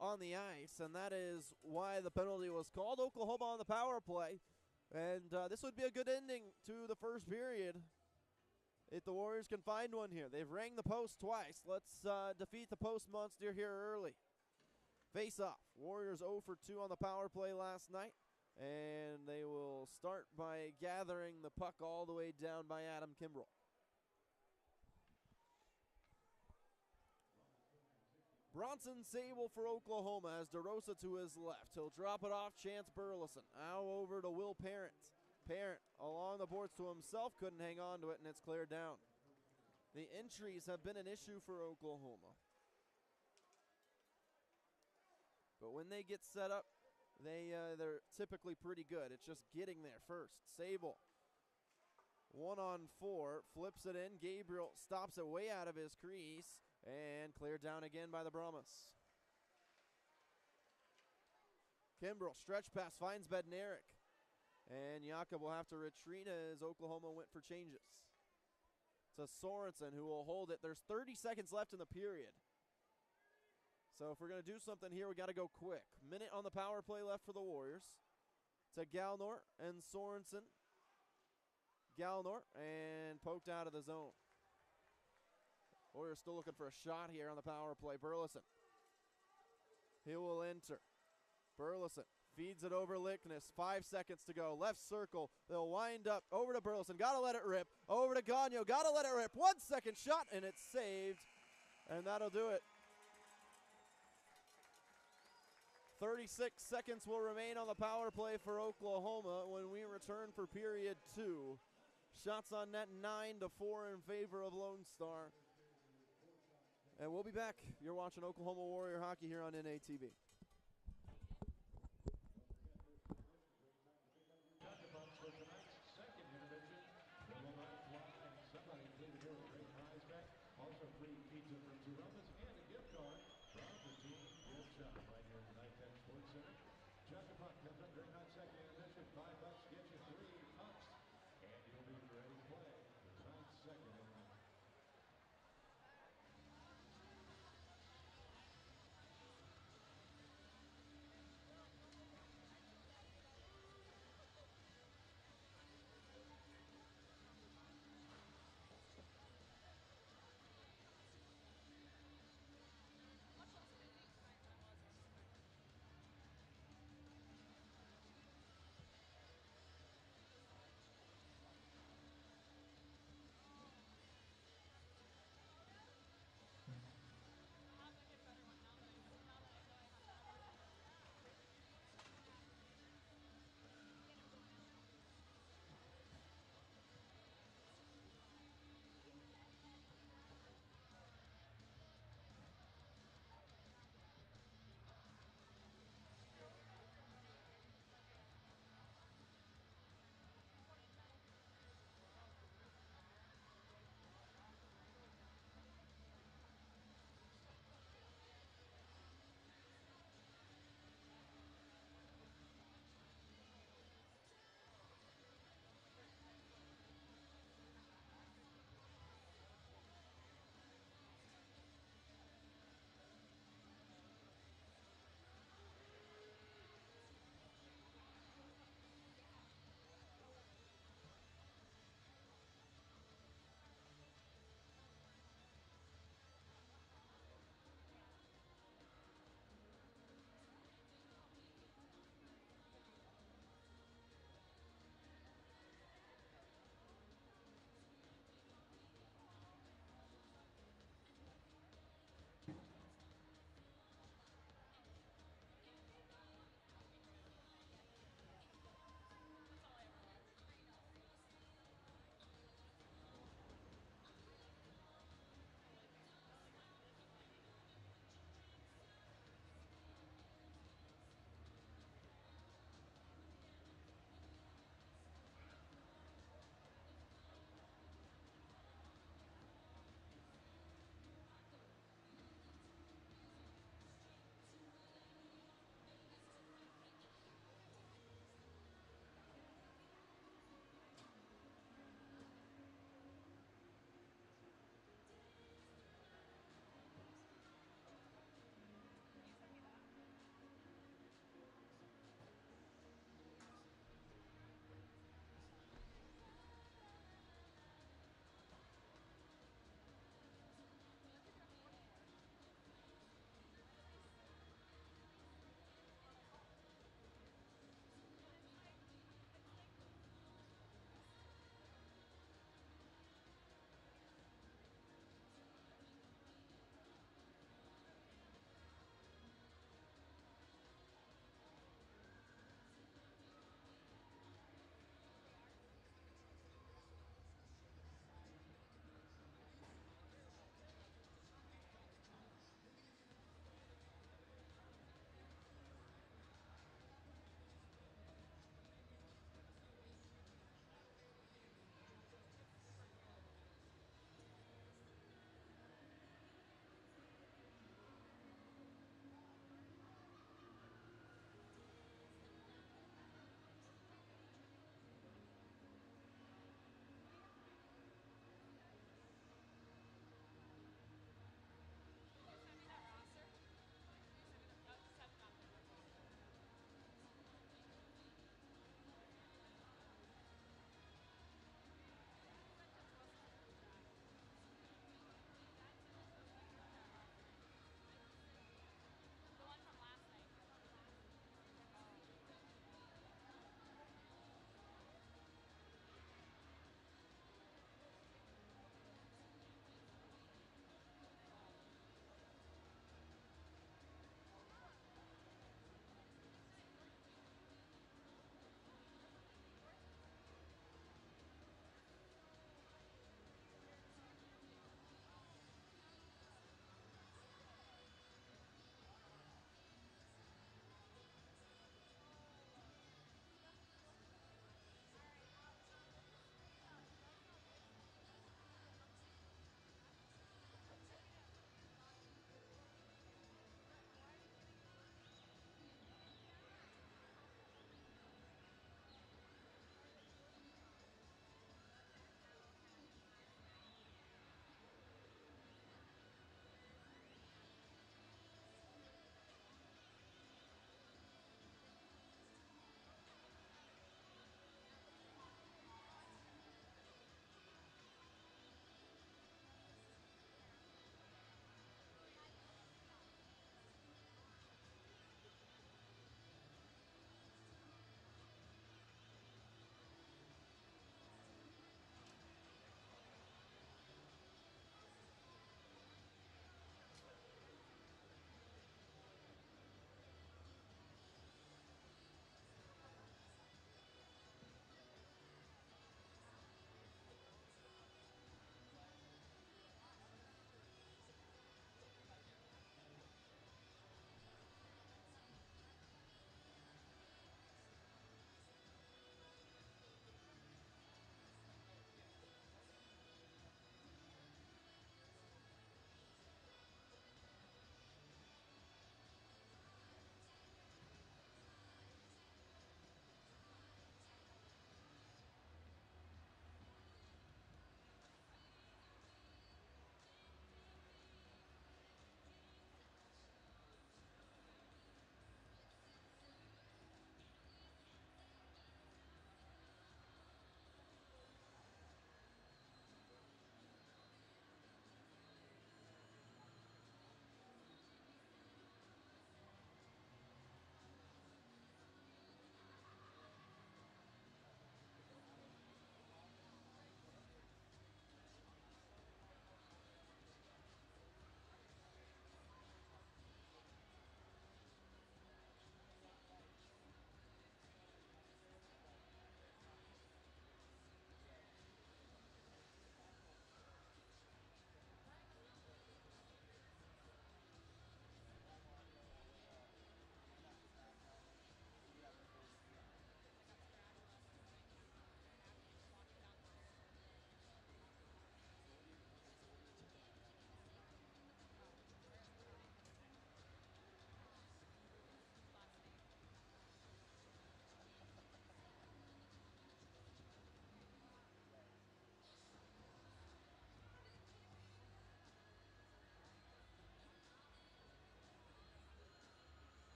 on the ice, and that is why the penalty was called. Oklahoma on the power play, and this would be a good ending to the first period if the Warriors can find one here. They've rang the post twice. Let's defeat the post monster here early. Face off. Warriors 0 for 2 on the power play last night, and they will start by gathering the puck all the way down by Adam Kimbrell. Bronson Sable for Oklahoma has DeRosa to his left. He'll drop it off, Chance Burleson. Now over to Will Parent. Parent along the boards to himself, couldn't hang on to it, and it's cleared down. The entries have been an issue for Oklahoma. But when they get set up, they're typically pretty good. It's just getting there first. Sable, 1-on-4, flips it in. Gabriel stops it way out of his crease. And cleared down again by the Brahmas. Kimbrell, stretch pass, finds Bednarik. And Jakob will have to retreat as Oklahoma went for changes. To Sorensen, who will hold it. There's 30 seconds left in the period. So if we're going to do something here, we got to go quick. Minute on the power play left for the Warriors. To Galnor and Sorensen. Galnor, and poked out of the zone. Warriors still looking for a shot here on the power play. Burleson. He will enter. Burleson feeds it over Lickness. 5 seconds to go. Left circle. They'll wind up over to Burleson. Got to let it rip. Over to Gagnon. Got to let it rip. 1 second shot, and it's saved. And that'll do it. 36 seconds will remain on the power play for Oklahoma when we return for period 2. Shots on net 9-4 in favor of Lone Star. And we'll be back. You're watching Oklahoma Warrior hockey here on NATV. Second intermission. Somebody included here a great prize back. Also free pizza from Brahmas and a gift card from the team gift shop right here at the Night Tech Sports Center. Chuck puck comes up during that second intermission. $5 gets you 3 pucks. And you'll be ready to play. Tonight's second intermission.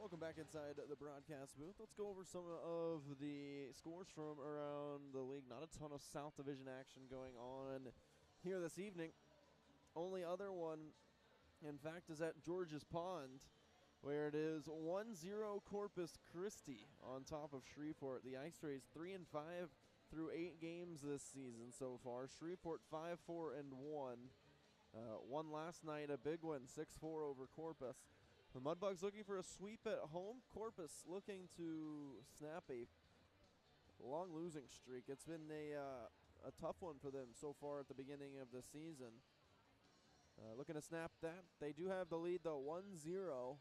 Welcome back inside the broadcast booth. Let's go over some of the scores from around the league. Not a ton of South Division action going on here this evening. Only other one, in fact, is at George's Pond, where it is 1-0 Corpus Christi on top of Shreveport. The Ice Rays 3-5 through 8 games this season so far. Shreveport 5-4-1. Won last night, a big win, 6-4 over Corpus. The Mudbugs looking for a sweep at home. Corpus looking to snap a long losing streak. It's been a tough one for them so far at the beginning of the season. Looking to snap that. They do have the lead, though, 1-0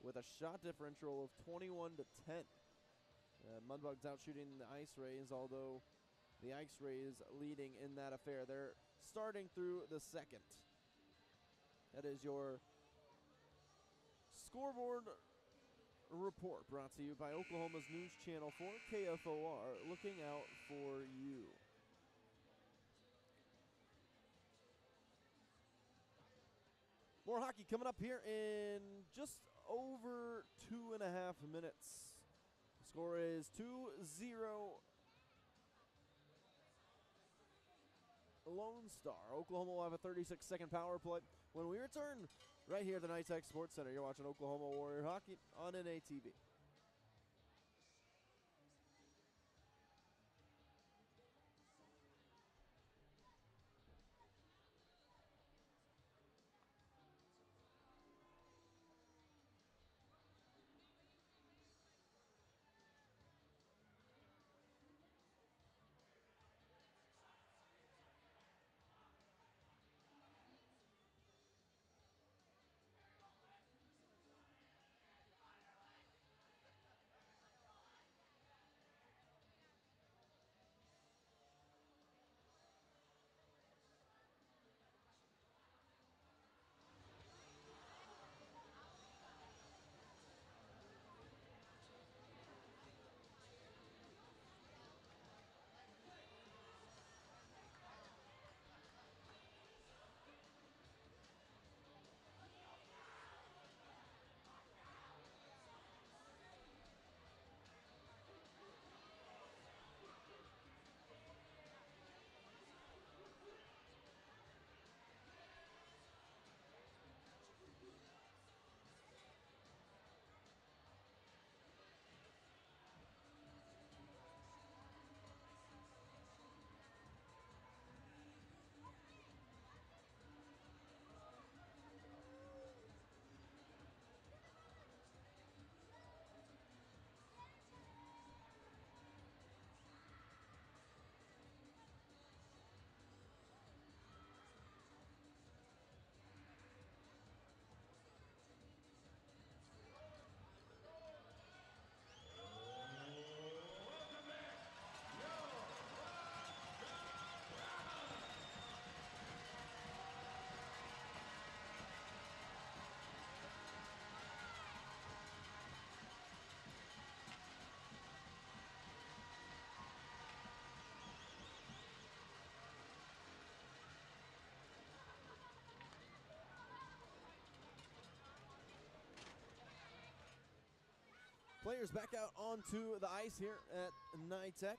with a shot differential of 21-10. Mudbugs out shooting the Ice Rays, although the Ice Rays leading in that affair. They're starting through the second. That is your scoreboard report brought to you by Oklahoma's News Channel 4, KFOR, looking out for you. More hockey coming up here in just over 2.5 minutes. The score is 2-0 Lone Star. Oklahoma will have a 36-second power play when we return right here at the NITEX Sports Center. You're watching Oklahoma Warrior Hockey on NATV. Players back out onto the ice here at NITEX.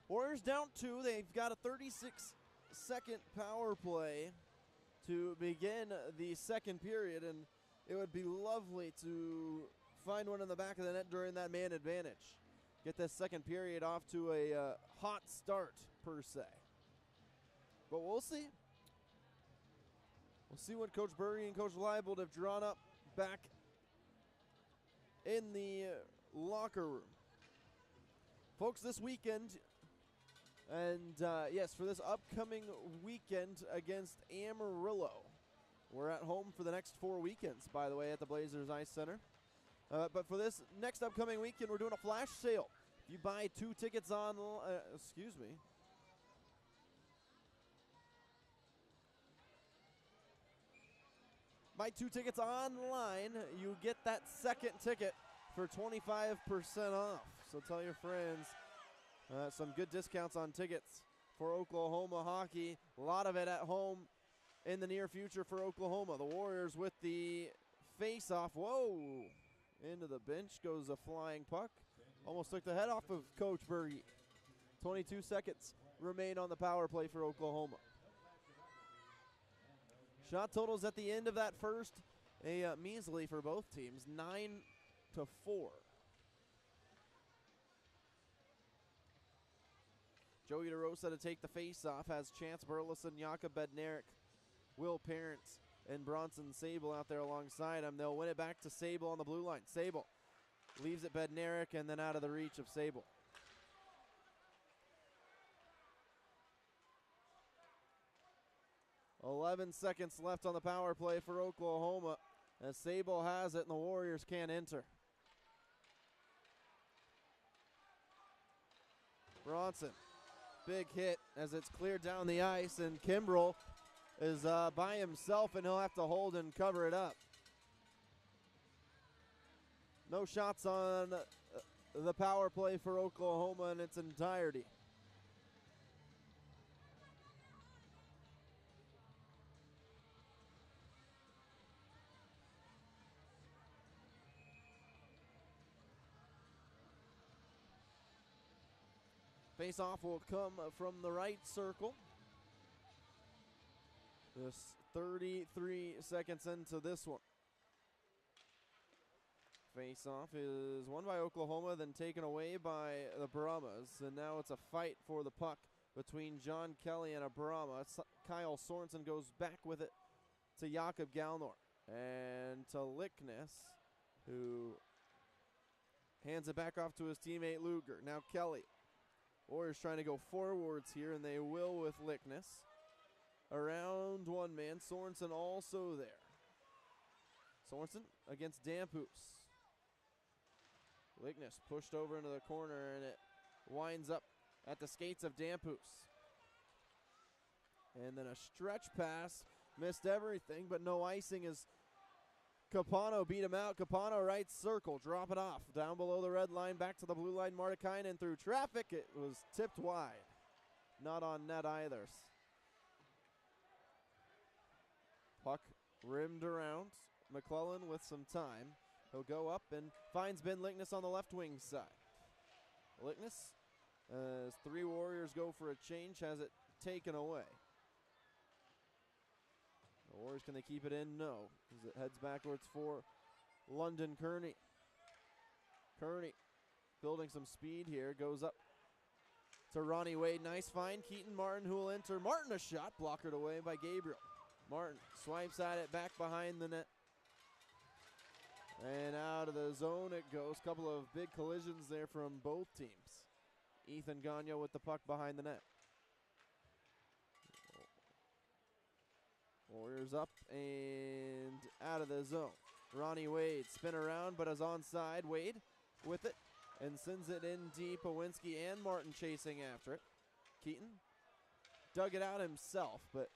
Warriors down 2. They've got a 36-second power play to begin the second period, and it would be lovely to find one in the back of the net during that man advantage. Get this second period off to a hot start, per se. But we'll see. We'll see what Coach Burry and Coach Leibold have drawn up back in the locker room. Folks, this weekend, and yes, for this upcoming weekend against Amarillo, we're at home for the next 4 weekends, by the way, at the Blazers Ice Center. But for this next upcoming weekend, we're doing a flash sale. If you buy 2 tickets on, buy 2 tickets online, you get that second ticket for 25% off. So tell your friends. Some good discounts on tickets for Oklahoma hockey. A lot of it at home in the near future for Oklahoma. The Warriors with the face-off. Whoa! Into the bench goes a flying puck. Almost took the head off of Coach Berge. 22 seconds remain on the power play for Oklahoma. Shot totals at the end of that first, a measly for both teams, 9-4. Joey DeRosa to take the face-off has Chance Burleson, Jakob Bednarik, Will Parent, and Bronson Sable out there alongside him. They'll win it back to Sable on the blue line. Sable leaves it Bednarik and then out of the reach of Sable. "11 seconds left on the power play for Oklahoma as Sable has it and the Warriors can't enter. Bronson, big hit as it's cleared down the ice, and Kimbrell is by himself and he'll have to hold and cover it up. No shots on the power play for Oklahoma in its entirety. Face-off will come from the right circle. Just 33 seconds into this one. Face-off is won by Oklahoma, then taken away by the Brahmas. And now it's a fight for the puck between John Kelly and a Brahma. Kyle Sorensen goes back with it to Jakob Galnor. And to Lickness, who hands it back off to his teammate Luger. Now Kelly. Warriors trying to go forwards here, and they will with Lickness. Around one man, Sorensen also there. Sorensen against Damphus. Lickness pushed over into the corner, and it winds up at the skates of Damphus. And then a stretch pass, missed everything, but no icing as Capano beat him out. Capano right circle, drop it off. Down below the red line, back to the blue line. Martikainen through traffic. It was tipped wide. Not on net either. Puck rimmed around. McClellan with some time. He'll go up and finds Ben Lickness on the left wing side. Lickness, as three Warriors go for a change, has it taken away. The Warriors, can they keep it in? No, as it heads backwards for London Kearney. Kearney building some speed here, goes up to Ronnie Wade. Nice find. Keaton Martin, who will enter. Martin a shot, blockered away by Gabriel. Martin swipes at it back behind the net. And out of the zone it goes. Couple of big collisions there from both teams. Ethan Gagnon with the puck behind the net. Warriors up and out of the zone. Ronnie Wade spin around but is onside. Wade with it and sends it in deep. Owinski and Martin chasing after it. Keaton dug it out himself, but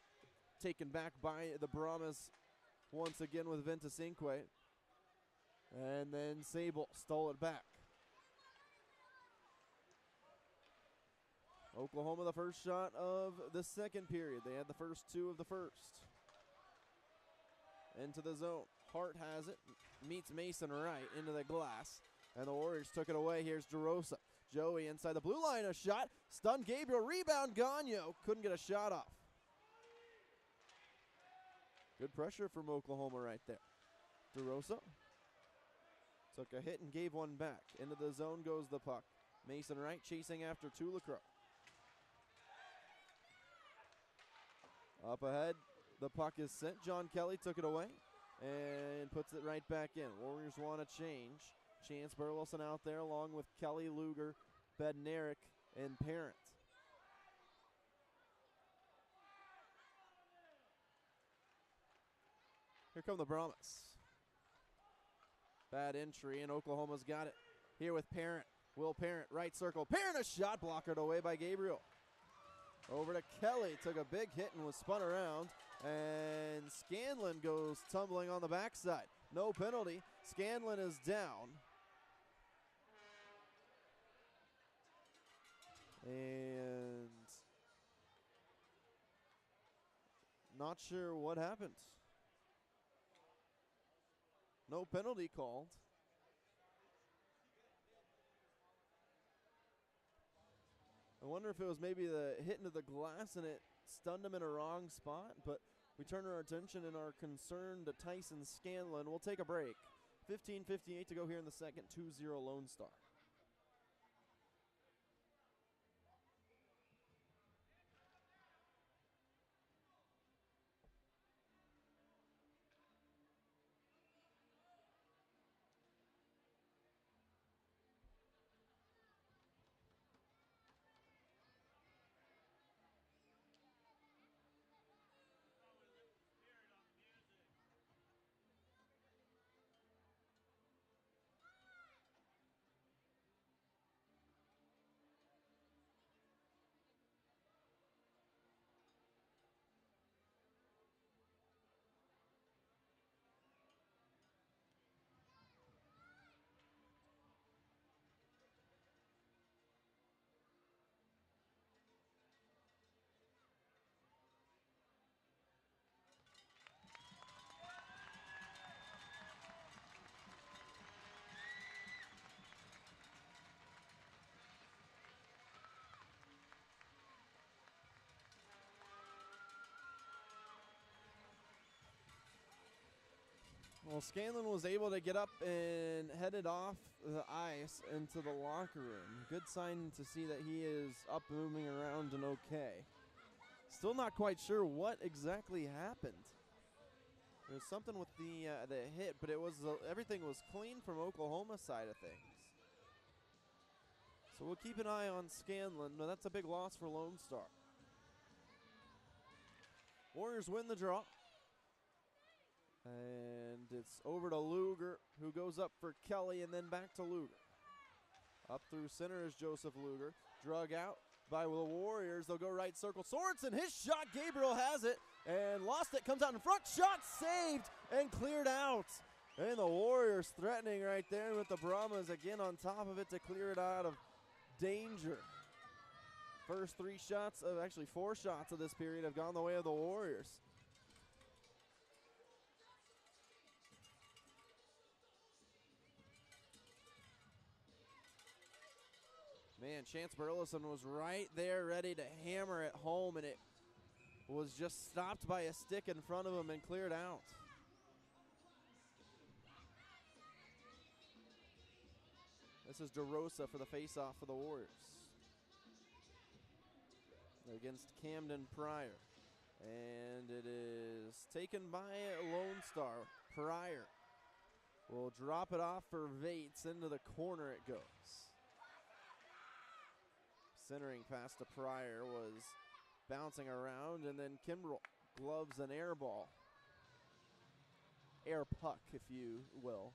taken back by the Brahmas once again with Ventusinque. And then Sable stole it back. Oklahoma the first shot of the second period. They had the first two of the first. Into the zone. Hart has it. Meets Mason right into the glass. And the Warriors took it away. Here's DeRosa. Joey inside the blue line. A shot. Stunned Gabriel. Rebound Gagnon. Couldn't get a shot off. Good pressure from Oklahoma right there. DeRosa took a hit and gave one back. Into the zone goes the puck. Mason Wright chasing after Toulecroix. Up ahead, the puck is sent. John Kelly took it away and puts it right back in. Warriors want to change. Chance Burleson out there along with Kelly, Luger, Bednarik, and Parent. Here come the Brahmas. Bad entry, and Oklahoma's got it. Here with Parent. Will Parent, right circle. Parent, a shot blockered away by Gabriel. Over to Kelly, took a big hit and was spun around. And Scanlon goes tumbling on the backside. No penalty. Scanlon is down. And not sure what happened. No penalty called. I wonder if it was maybe the hit into the glass and it stunned him in a wrong spot, but we turn our attention and our concern to Tyson Scanlon. We'll take a break. 15:58 to go here in the second, 2-0 Lone Star. Well, Scanlon was able to get up and headed off the ice into the locker room. Good sign to see that he is up, moving around, and okay. Still not quite sure what exactly happened. There's something with the hit, but it was everything was clean from Oklahoma's side of things. So we'll keep an eye on Scanlon, but that's a big loss for Lone Star. Warriors win the draw. And it's over to Luger, who goes up for Kelly and then back to Luger. Up through center is Joseph Luger. Drug out by the Warriors. They'll go right circle. Sorensen, his shot. Gabriel has it and lost it. Comes out in front. Shot saved and cleared out. And the Warriors threatening right there with the Brahmas again on top of it to clear it out of danger. First four shots of this period have gone the way of the Warriors. Man, Chance Burleson was right there ready to hammer it home, and it was just stopped by a stick in front of him and cleared out. This is DeRosa for the faceoff for the Warriors against Camden Pryor. And it is taken by Lone Star. Pryor will drop it off for Vates. Into the corner it goes. Centering pass to Pryor was bouncing around, and then Kimbrell gloves an air ball. Air puck, if you will.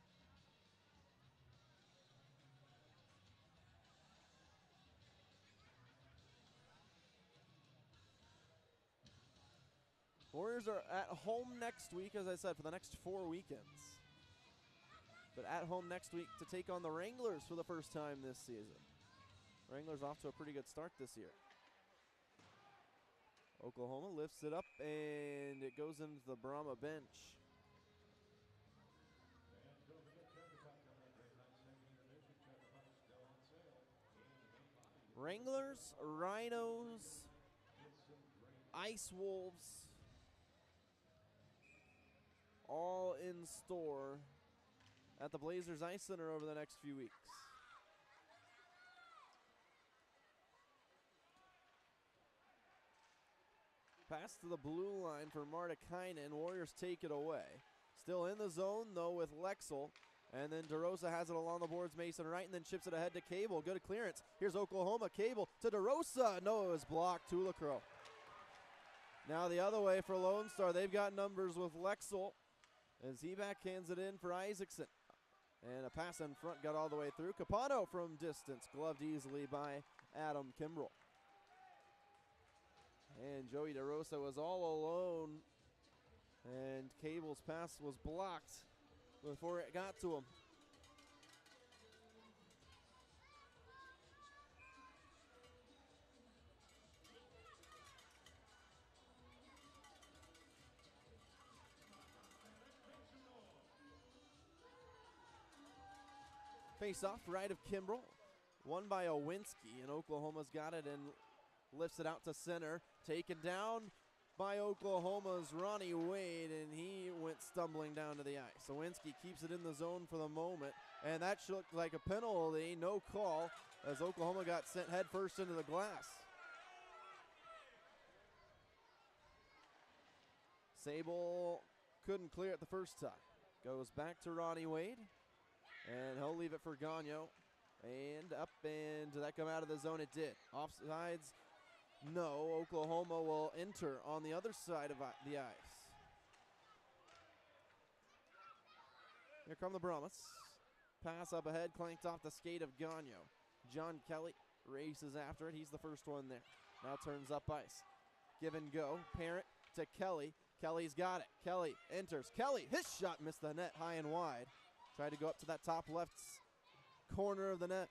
Warriors are at home next week, as I said, for the next 4 weekends. But at home next week to take on the Wranglers for the first time this season. Wranglers off to a pretty good start this year. Oklahoma lifts it up, and it goes into the Brahma bench. Wranglers, Rhinos, Ice Wolves, all in store at the Blazers Ice Center over the next few weeks. Pass to the blue line for Martikainen. Warriors take it away. Still in the zone, though, with Lexel. And then DeRosa has it along the boards, Mason Wright, and then chips it ahead to Cable. Good clearance. Here's Oklahoma. Cable to DeRosa. No, it was blocked. Tulacrow. Now the other way for Lone Star. They've got numbers with Lexel as he backhands it in for Isaacson. And a pass in front got all the way through. Capano from distance, gloved easily by Adam Kimbrell. And Joey DeRosa was all alone, and Cable's pass was blocked before it got to him. Face-off right of Kimbrell. Won by Owinski, and Oklahoma's got it and lifts it out to center. Taken down by Oklahoma's Ronnie Wade, and he went stumbling down to the ice. Owinski keeps it in the zone for the moment, and that looked like a penalty. No call, as Oklahoma got sent head first into the glass. Sable couldn't clear it the first time. Goes back to Ronnie Wade, and he'll leave it for Gagnon. And up, and did that come out of the zone? It did. Offsides, no. Oklahoma will enter on the other side of the ice. Here come the Brahmas. Pass up ahead, clanked off the skate of Gagnon. John Kelly races after it. He's the first one there. Now turns up ice. Give and go. Parent to Kelly. Kelly's got it. Kelly enters. Kelly, his shot missed the net high and wide. Tried to go up to that top left corner of the net.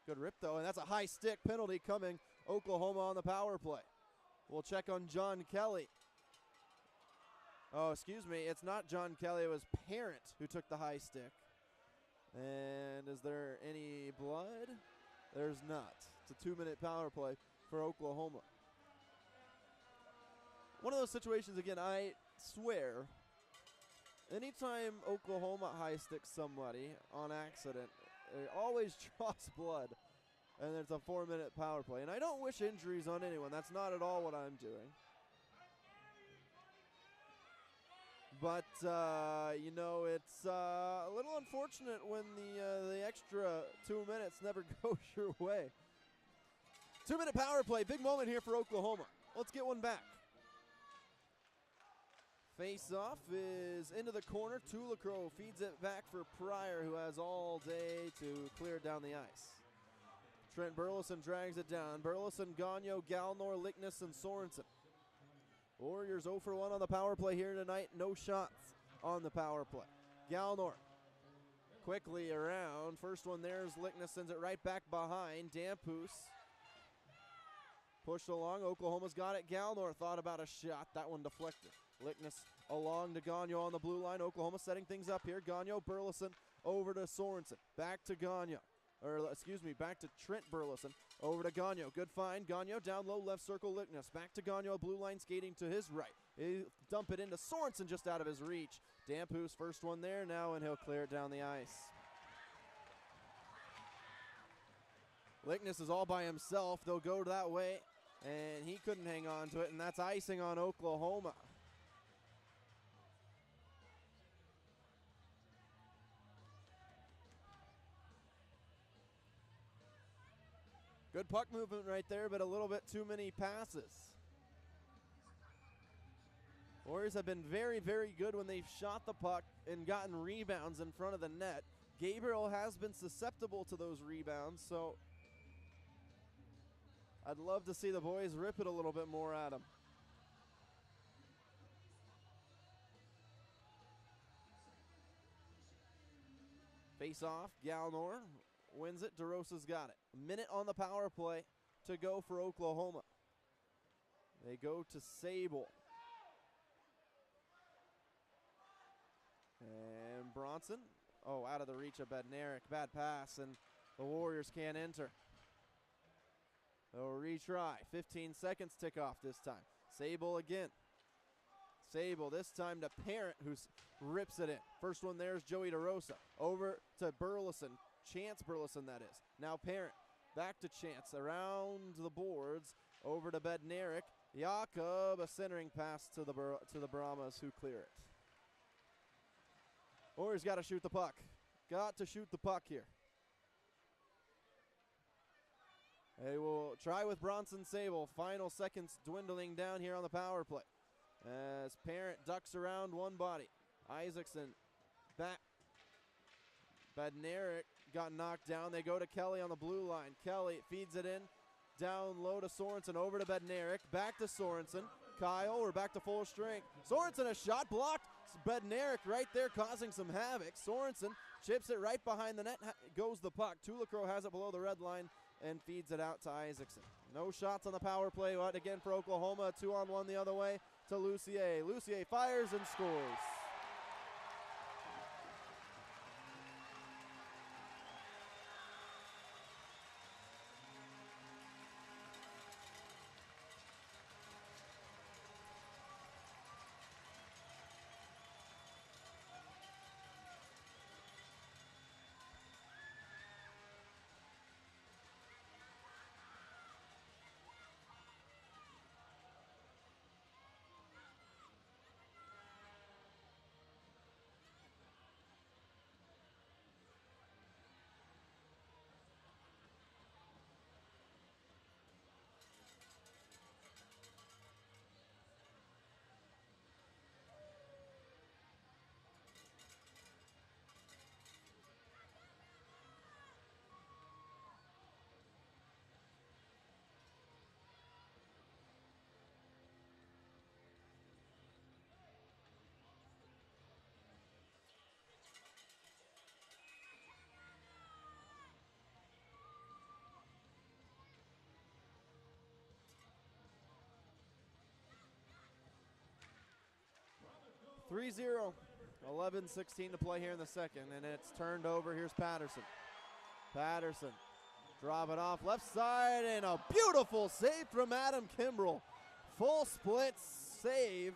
Good rip though, and that's a high stick penalty coming. Oklahoma on the power play. We'll check on John Kelly. Oh, excuse me, it's not John Kelly, it was Parent who took the high stick. And is there any blood? There's not. It's a 2-minute power play for Oklahoma. One of those situations, again, I swear, anytime Oklahoma high sticks somebody on accident, it always draws blood, and it's a 4-minute power play. And I don't wish injuries on anyone. That's not at all what I'm doing. But, you know, it's a little unfortunate when the extra 2 minutes never goes your way. 2-minute power play. Big moment here for Oklahoma. Let's get one back. Face-off is into the corner. Tulacrow feeds it back for Pryor, who has all day to clear it down the ice. Trent Burleson drags it down. Burleson, Gagnon, Galnor, Lickness, and Sorensen. Warriors 0 for 1 on the power play here tonight. No shots on the power play. Galnor quickly around. First one there's Lickness, sends it right back behind. Damphus pushed along. Oklahoma's got it. Galnor thought about a shot. That one deflected. Lickness along to Gagnon on the blue line. Oklahoma setting things up here. Gagnon, Burleson over to Sorensen. Back to Gagnon. Back to Trent Burleson. Over to Gagnon. Good find. Gagnon down low, left circle, Lickness. Back to Gagnon, blue line skating to his right. He'll dump it into Sorensen just out of his reach. Damphus, first one there now, and he'll clear it down the ice. Lickness is all by himself. They'll go that way, and he couldn't hang on to it, and that's icing on Oklahoma. Good puck movement right there, but a little bit too many passes. Warriors have been very, very good when they've shot the puck and gotten rebounds in front of the net. Gabriel has been susceptible to those rebounds, so I'd love to see the boys rip it a little bit more at him. Face off, Galnor wins it. DeRosa's got it. A minute on the power play to go for Oklahoma. They go to Sable. And Bronson, out of the reach of Bednarik. Bad pass, and the Warriors can't enter. They'll retry. 15 seconds tick off this time. Sable again. Sable this time to Parent, who rips it in. First one there is Joey DeRosa. Over to Burleson. Chance Burleson, that is. Now Parent. Back to Chance. Around the boards. Over to Bednarik. Jakob, a centering pass to the Brahmas, who clear it. Warriors got to shoot the puck. Got to shoot the puck here. They will try with Bronson Sable. Final seconds dwindling down here on the power play. As Parent ducks around one body. Isaacson back. Bednarik got knocked down. They go to Kelly on the blue line. Kelly feeds it in. Down low to Sorensen. Over to Bednarik. Back to Sorensen. Kyle, we're back to full strength. Sorensen, a shot blocked. Bednarik right there causing some havoc. Sorensen chips it right behind the net. Goes the puck. Tulacrow has it below the red line and feeds it out to Isaacson. No shots on the power play. But again for Oklahoma. 2-on-1 the other way to Lucier. Lucier fires and scores. 3-0. 11-16 to play here in the second, and it's turned over. Here's Patterson. Patterson, drop it off left side, and a beautiful save from Adam Kimbrell. Full split save,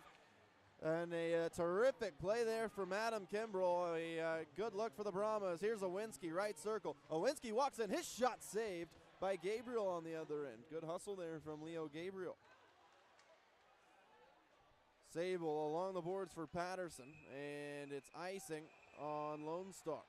and a terrific play there from Adam Kimbrell. A good look for the Brahmas. Here's Owinski, right circle. Owinski walks in, his shot saved by Gabriel on the other end. Good hustle there from Leo Gabriel. Sable along the boards for Patterson, and it's icing on Lone Star.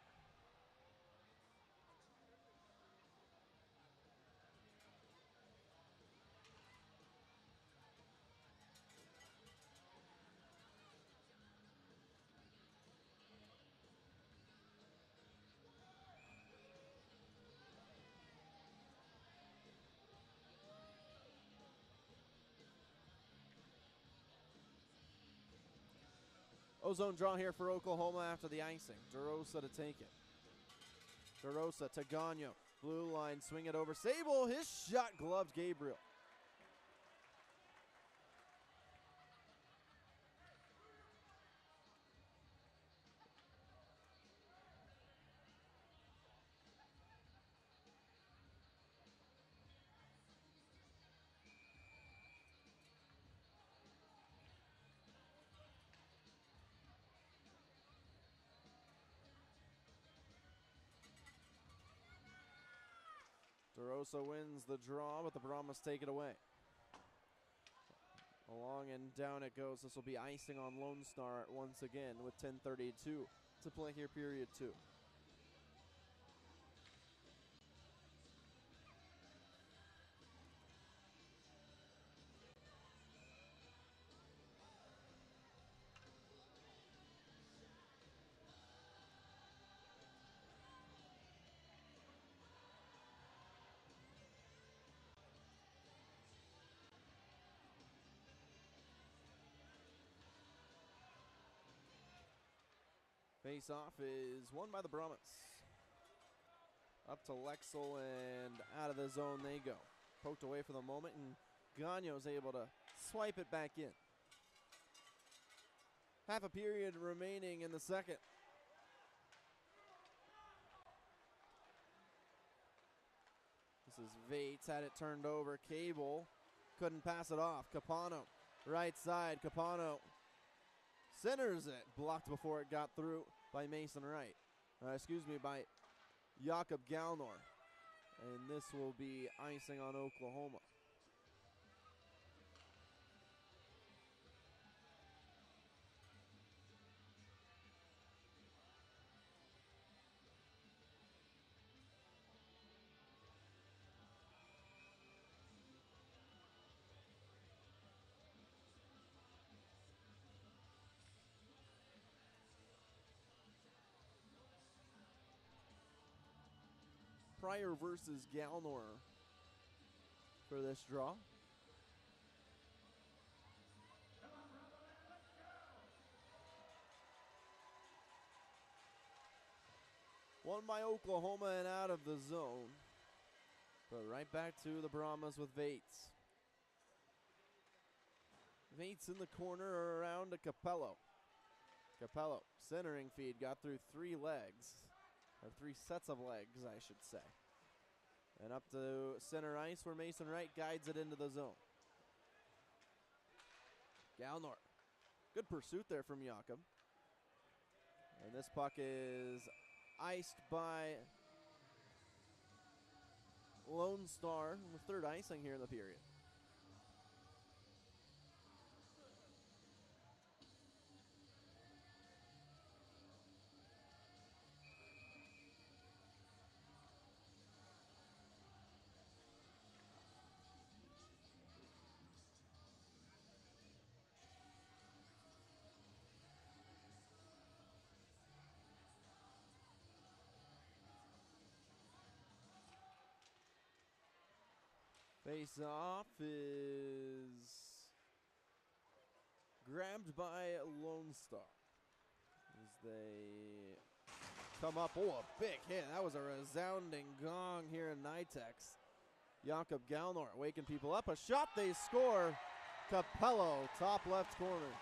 Ozone draw here for Oklahoma after the icing. DeRosa to take it. DeRosa to Gagnon. Blue line, swing it over. Sable, his shot gloved Gabriel. DeRosa wins the draw, but the Brahmas take it away. Along and down it goes. This will be icing on Lone Star once again with 10:32 to play here, period 2. Face off is won by the Brahmas. Up to Lexel and out of the zone they go. Poked away for the moment, and Gagno's able to swipe it back in. Half a period remaining in the second. This is Vates, had it turned over. Cable couldn't pass it off. Capano, right side. Capano centers it. Blocked before it got through by Mason Wright. By Jakob Galnor. And this will be icing on Oklahoma. Pryor versus Galnor for this draw. Won by Oklahoma and out of the zone. But right back to the Brahmas with Vates. Vates in the corner around to Capello. Capello, centering feed, got through 3 legs. Or 3 sets of legs, I should say. And up to center ice where Mason Wright guides it into the zone. Galnor. Good pursuit there from Jakob. And this puck is iced by Lone Star. The third icing here in the period. Face off is grabbed by Lone Star as they come up. Oh, a big hit. That was a resounding gong here in NITEX. Jakob Galnor waking people up. A shot, they score. Capello, top left corner.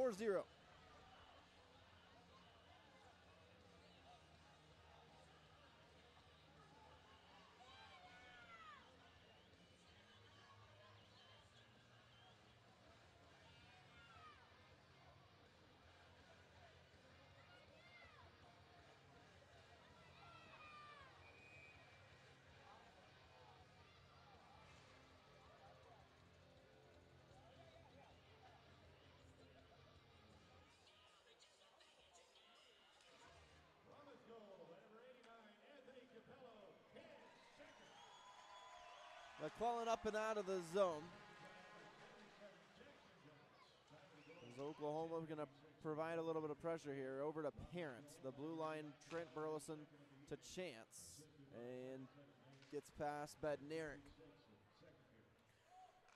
4-0. Brahmas goal, number 89, Anthony Capello, his second. McClellan up and out of the zone. As Oklahoma going to provide a little bit of pressure here. Over to Parent. The blue line, Trent Burleson to Chance. And gets past Bednarik.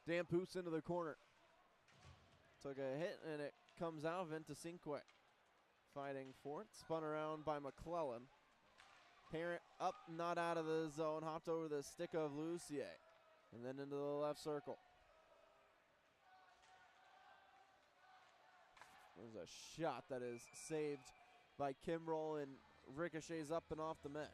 Dampoose into the corner. Took a hit and it comes out. Ventacinque fighting for it. Spun around by McClellan. Parent up, not out of the zone. Hopped over the stick of Lucier. And then into the left circle. There's a shot that is saved by Kimbrell and ricochets up and off the mesh.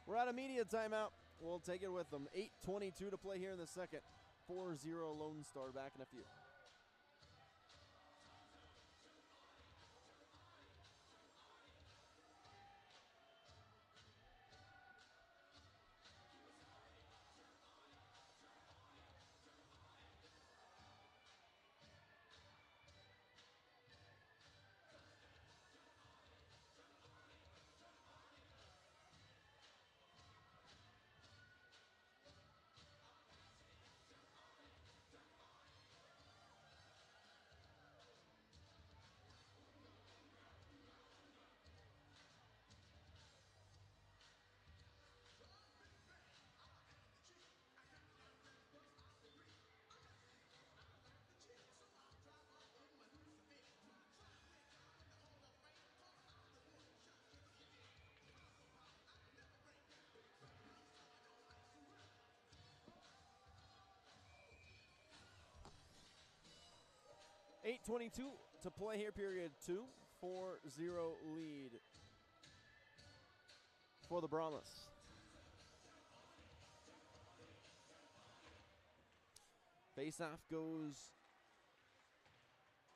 We're at a media timeout. We'll take it with them. 8:22 to play here in the second. 4-0 Lone Star back in a few. .22 to play here, period 2. 4-0 lead for the Brahmas. Face-off goes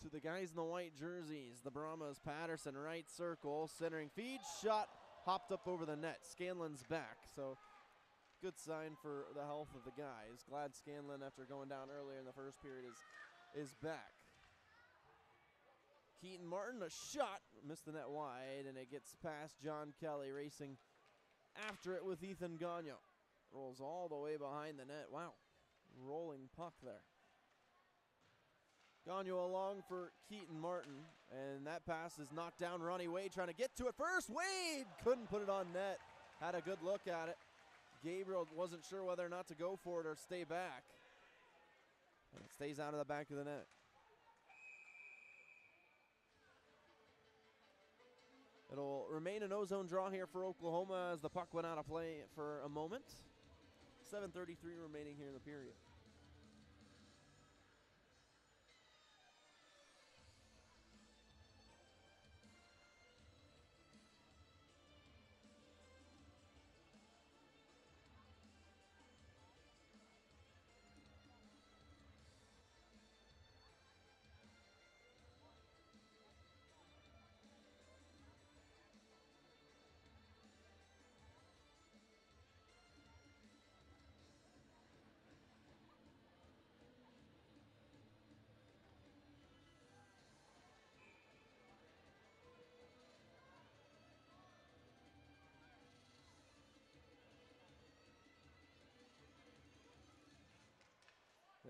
to the guys in the white jerseys. The Brahmas, Patterson, right circle, centering feed, shot, hopped up over the net. Scanlon's back, so good sign for the health of the guys. Glad Scanlon, after going down earlier in the first period, is back. Keaton Martin, a shot, missed the net wide, and it gets past John Kelly, racing after it with Ethan Gagnon. Rolls all the way behind the net. Wow, rolling puck there. Gagnon along for Keaton Martin, and that pass is knocked down. Ronnie Wade trying to get to it first. Wade couldn't put it on net. Had a good look at it. Gabriel wasn't sure whether or not to go for it or stay back. And it stays out of the back of the net. It'll remain an O-zone draw here for Oklahoma as the puck went out of play for a moment. 7:33 remaining here in the period.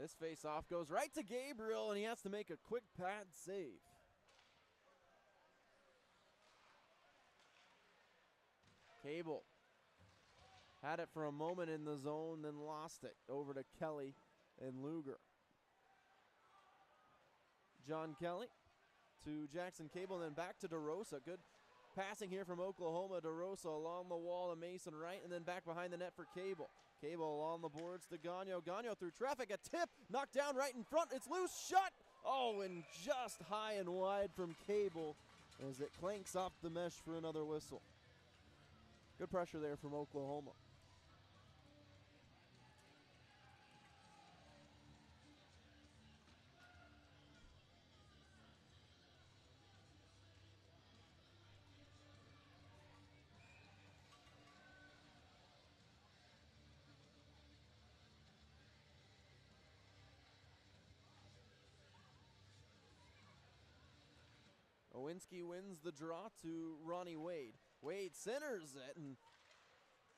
This face-off goes right to Gabriel, and he has to make a quick pad save. Cable had it for a moment in the zone, then lost it over to Kelly and Luger. John Kelly to Jackson Cable, and then back to DeRosa. Good passing here from Oklahoma. DeRosa along the wall to Mason Wright, and then back behind the net for Cable. Cable along the boards to Gagno. Gagno through traffic, a tip, knocked down right in front. It's loose, shot. Oh, and just high and wide from Cable as it clanks off the mesh for another whistle. Good pressure there from Oklahoma. Owinski wins the draw to Ronnie Wade. Wade centers it and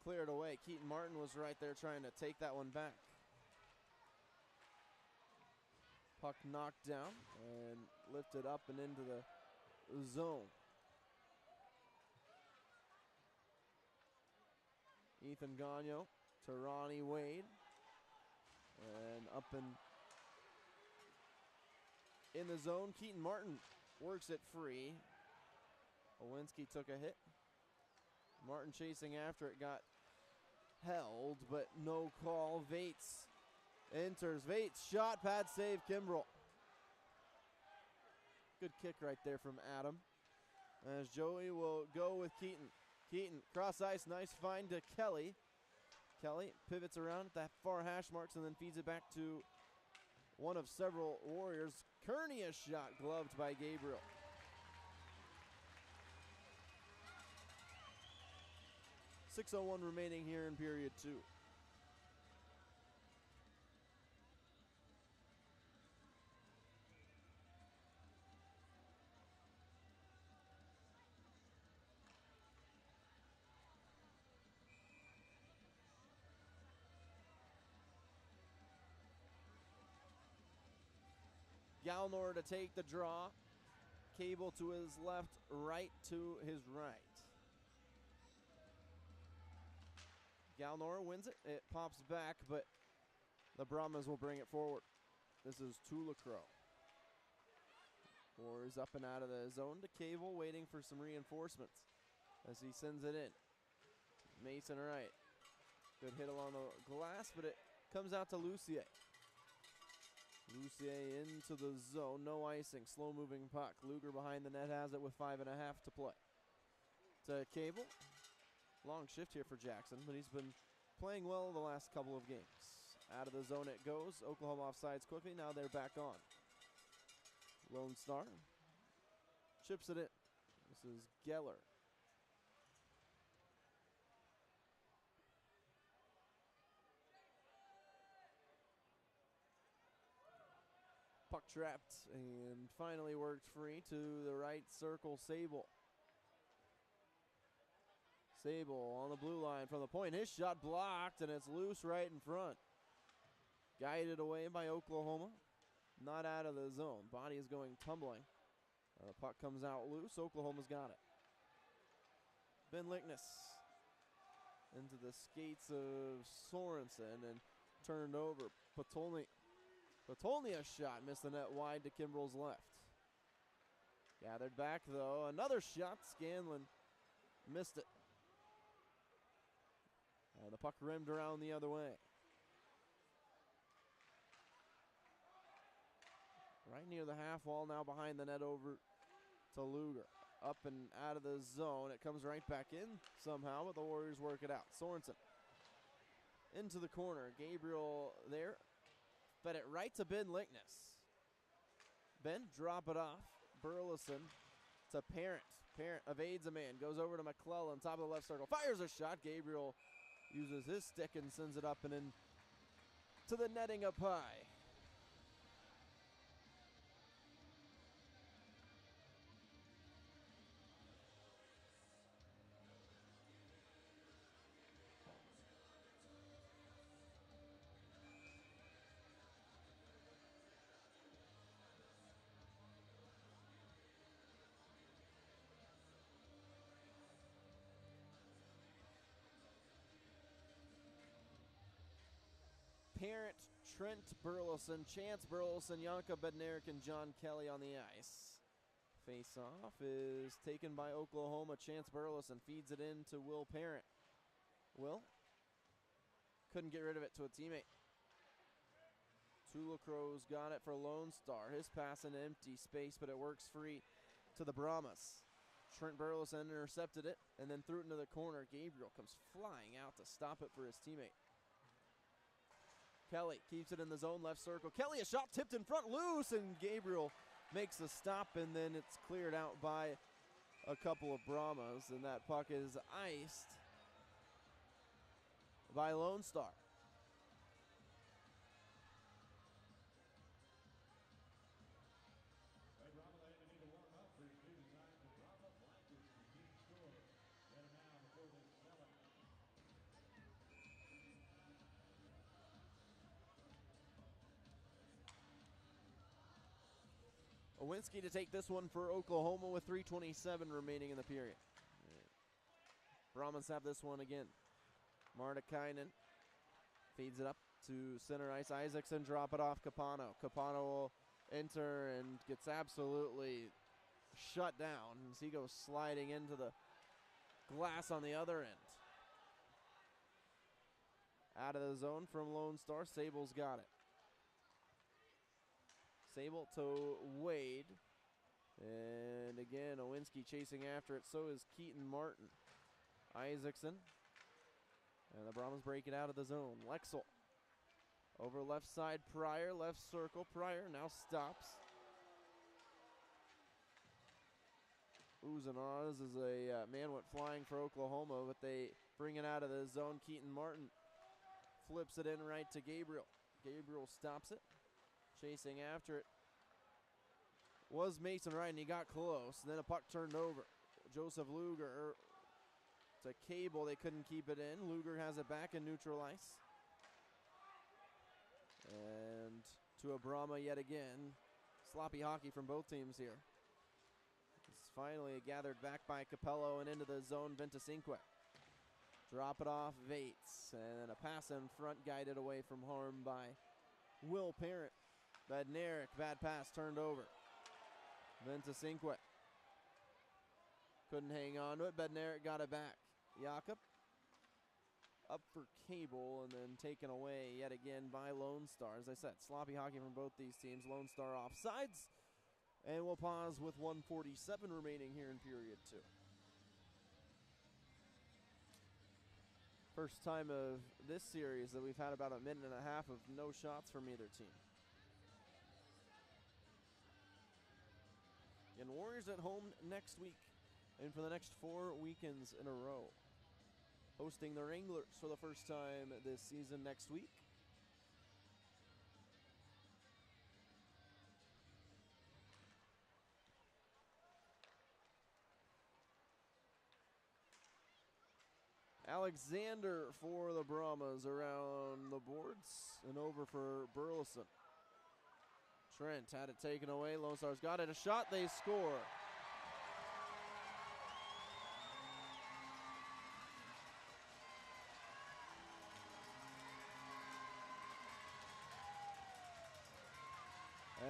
cleared away. Keaton Martin was right there trying to take that one back. Puck knocked down and lifted up and into the zone. Ethan Gagno to Ronnie Wade. And up and in the zone, Keaton Martin works it free. Owinski took a hit. Martin chasing after it, got held, but no call. Vates enters. Vates shot, pad save, Kimbrell. Good kick right there from Adam. As Joey will go with Keaton. Keaton, cross ice, nice find to Kelly. Kelly pivots around at the far hash marks and then feeds it back to one of several Warriors. Kearney a shot, gloved by Gabriel. .6:01 remaining here in period 2. Galnor to take the draw. Cable to his left, Wright to his right. Galnor wins it. It pops back, but the Brahmas will bring it forward. This is Tulacrow. Warriors up and out of the zone to Cable, waiting for some reinforcements as he sends it in. Mason Wright. Good hit along the glass, but it comes out to Lucier. Lucier into the zone, no icing, slow moving puck. Luger behind the net has it with 5.5 to play. To Cable. Long shift here for Jackson, but he's been playing well the last couple of games. Out of the zone it goes. Oklahoma offsides quickly, now they're back on. Lone Star chips it in. This is Geller. Puck trapped and finally worked free to the right circle, Sable. Sable on the blue line from the point. His shot blocked and it's loose right in front. Guided away by Oklahoma. Not out of the zone. Body is going tumbling. The puck comes out loose. Oklahoma's got it. Ben Lickness into the skates of Sorensen and turned over. Patolny a shot, missed the net wide to Kimbrell's left. Gathered back though, another shot, Scanlon missed it. The puck rimmed around the other way. Right near the half wall, now behind the net over to Luger. Up and out of the zone, it comes right back in somehow, but the Warriors work it out. Sorensen into the corner, Gabriel there. Fed it right to Ben Lickness. Ben, drop it off. Burleson to Parent. Parent evades a man. Goes over to McClellan, top of the left circle. Fires a shot. Gabriel uses his stick and sends it up and in to the netting up high. Parent, Trent Burleson, Chance Burleson, Yanka Bednarik, and John Kelly on the ice. Face-off is taken by Oklahoma. Chance Burleson feeds it in to Will Parent. Will couldn't get rid of it to a teammate. Tulacrow's got it for Lone Star. His pass in empty space, but it works free to the Brahmas. Trent Burleson intercepted it and then threw it into the corner. Gabriel comes flying out to stop it for his teammate. Kelly keeps it in the zone, left circle. Kelly, a shot tipped in front, loose, and Gabriel makes a stop, and then it's cleared out by a couple of Brahmas, and that puck is iced by Lone Star. Owinski to take this one for Oklahoma with 3:27 remaining in the period. Brahmas have this one again. Martikainen feeds it up to center ice. Isaacson drop it off Capano. Capano will enter and gets absolutely shut down as he goes sliding into the glass on the other end. Out of the zone from Lone Star. Sable's got it. Sable to Wade. And again, Owinski chasing after it. So is Keaton Martin. Isaacson. And the Brahmas break it out of the zone. Lexel. Over left side, Pryor. Left circle, Pryor now stops. Oohs and ahs as a man went flying for Oklahoma, but they bring it out of the zone. Keaton Martin flips it in right to Gabriel. Gabriel stops it. Chasing after it was Mason Wright, and he got close. And then a puck turned over. Joseph Luger to Cable. They couldn't keep it in. Luger has it back in neutral ice. And to a Brahma yet again. Sloppy hockey from both teams here. It's finally gathered back by Capello and into the zone. Ventasinque. Drop it off Vates. And a pass in front guided away from harm by Will Parent. Bednarik, bad pass, turned over. Ventasinque couldn't hang on to it. Bednarik got it back. Jakob up for Cable and then taken away yet again by Lone Star. As I said, sloppy hockey from both these teams. Lone Star offsides. And we'll pause with 1:47 remaining here in period 2. First time of this series that we've had about a minute and a half of no shots from either team. And Warriors at home next week and for the next 4 weekends in a row. Hosting the Wranglers for the first time this season next week. Alexander for the Brahmas around the boards and over for Burleson. Trent had it taken away. Lone Star's got it. A shot. They score.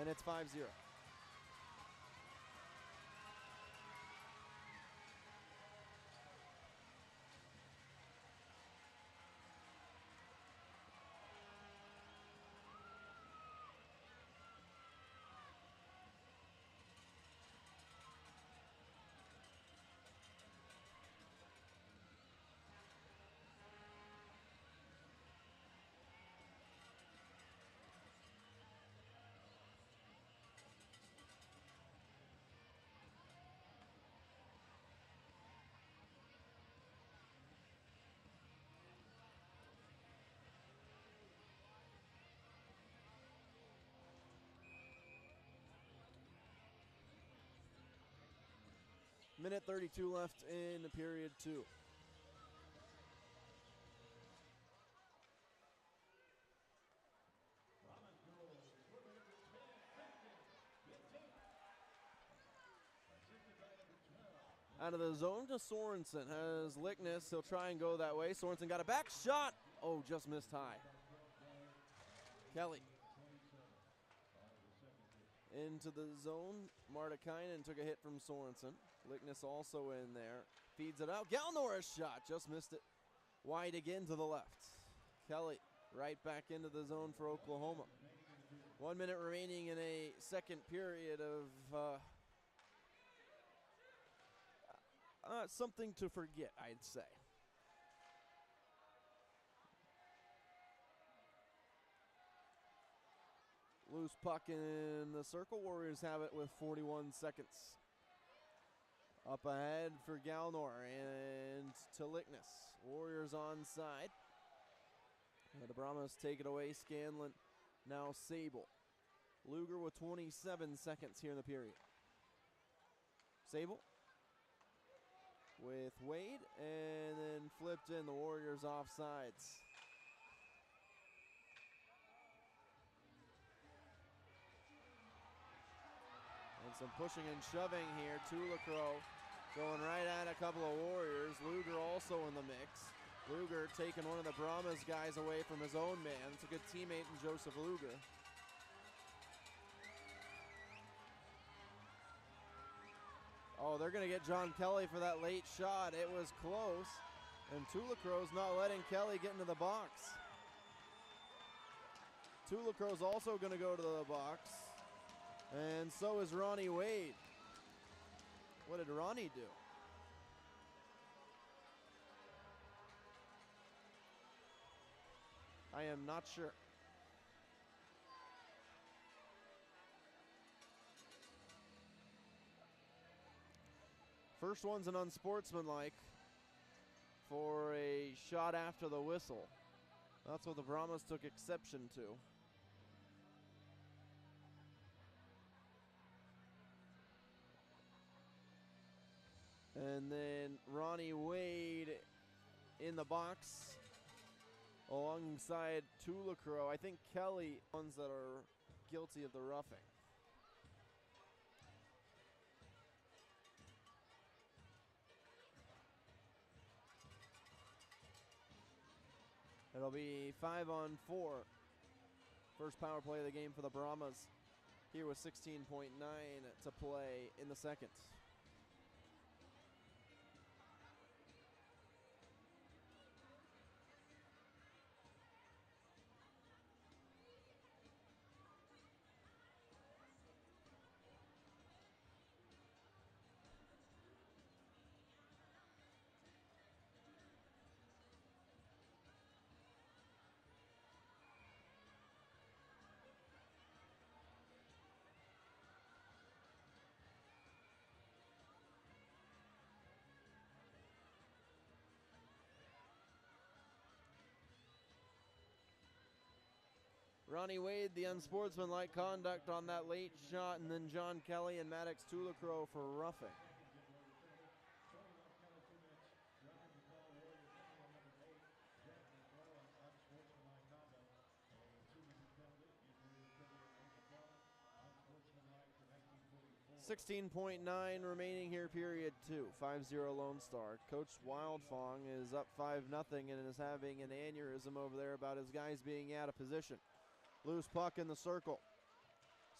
And it's 5-0. Minute 32 left in period 2. Out of the zone to Sorensen. Has Lickness. He'll try and go that way. Sorensen got a back shot. Oh, just missed high. Kelly. into the zone. Martikainen took a hit from Sorensen. Lickness also in there. Feeds it out. Galnora's shot. Just missed it. Wide again to the left. Kelly right back into the zone for Oklahoma. 1 minute remaining in a second period of something to forget, I'd say. Loose puck in the circle. Warriors have it with 41 seconds. Up ahead for Galnor and to Lickness. Warriors onside. The Brahmas take it away. Scanlon, now Sable. Luger with 27 seconds here in the period. Sable with Wade and then flipped in. The Warriors offsides. And some pushing and shoving here. Tulacrow going right at a couple of Warriors. Luger also in the mix. Luger taking one of the Brahmas guys away from his own man. It's a good teammate in Joseph Luger. Oh, they're going to get John Kelly for that late shot. It was close. And Tulacrow's not letting Kelly get into the box. Tulacrow's also going to go to the box. And so is Ronnie Wade. What did Ronnie do? I am not sure. First one's an unsportsmanlike for a shot after the whistle. That's what the Brahmas took exception to. And then Ronnie Wade in the box alongside Tulacrow. I think Kelly, ones that are guilty of the roughing. It'll be 5-on-4. First power play of the game for the Brahmas. Here with 16.9 to play in the second. Ronnie Wade, the unsportsmanlike conduct on that late shot, and then John Kelly and Maddox Tulacrow for roughing. .9 remaining here, period 2. 5-0 Lone Star. Coach Wildfong is up 5-0 and is having an aneurysm over there about his guys being out of position. Loose puck in the circle.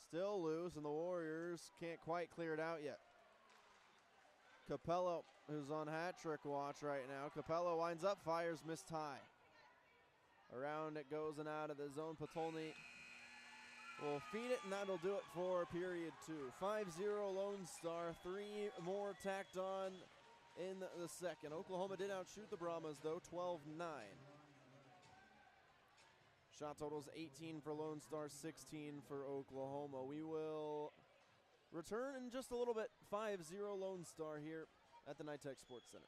Still loose, and the Warriors can't quite clear it out yet. Capello, who's on hat trick watch right now. Capello winds up, fires, missed high. Around it goes and out of the zone. Patolny will feed it, and that'll do it for period 2. 5-0 Lone Star. 3 more tacked on in the second. Oklahoma did outshoot the Brahmas, though, 12-9. Shot totals 18 for Lone Star, 16 for Oklahoma. We will return in just a little bit. 5-0 Lone Star here at the NITEC Sports Center.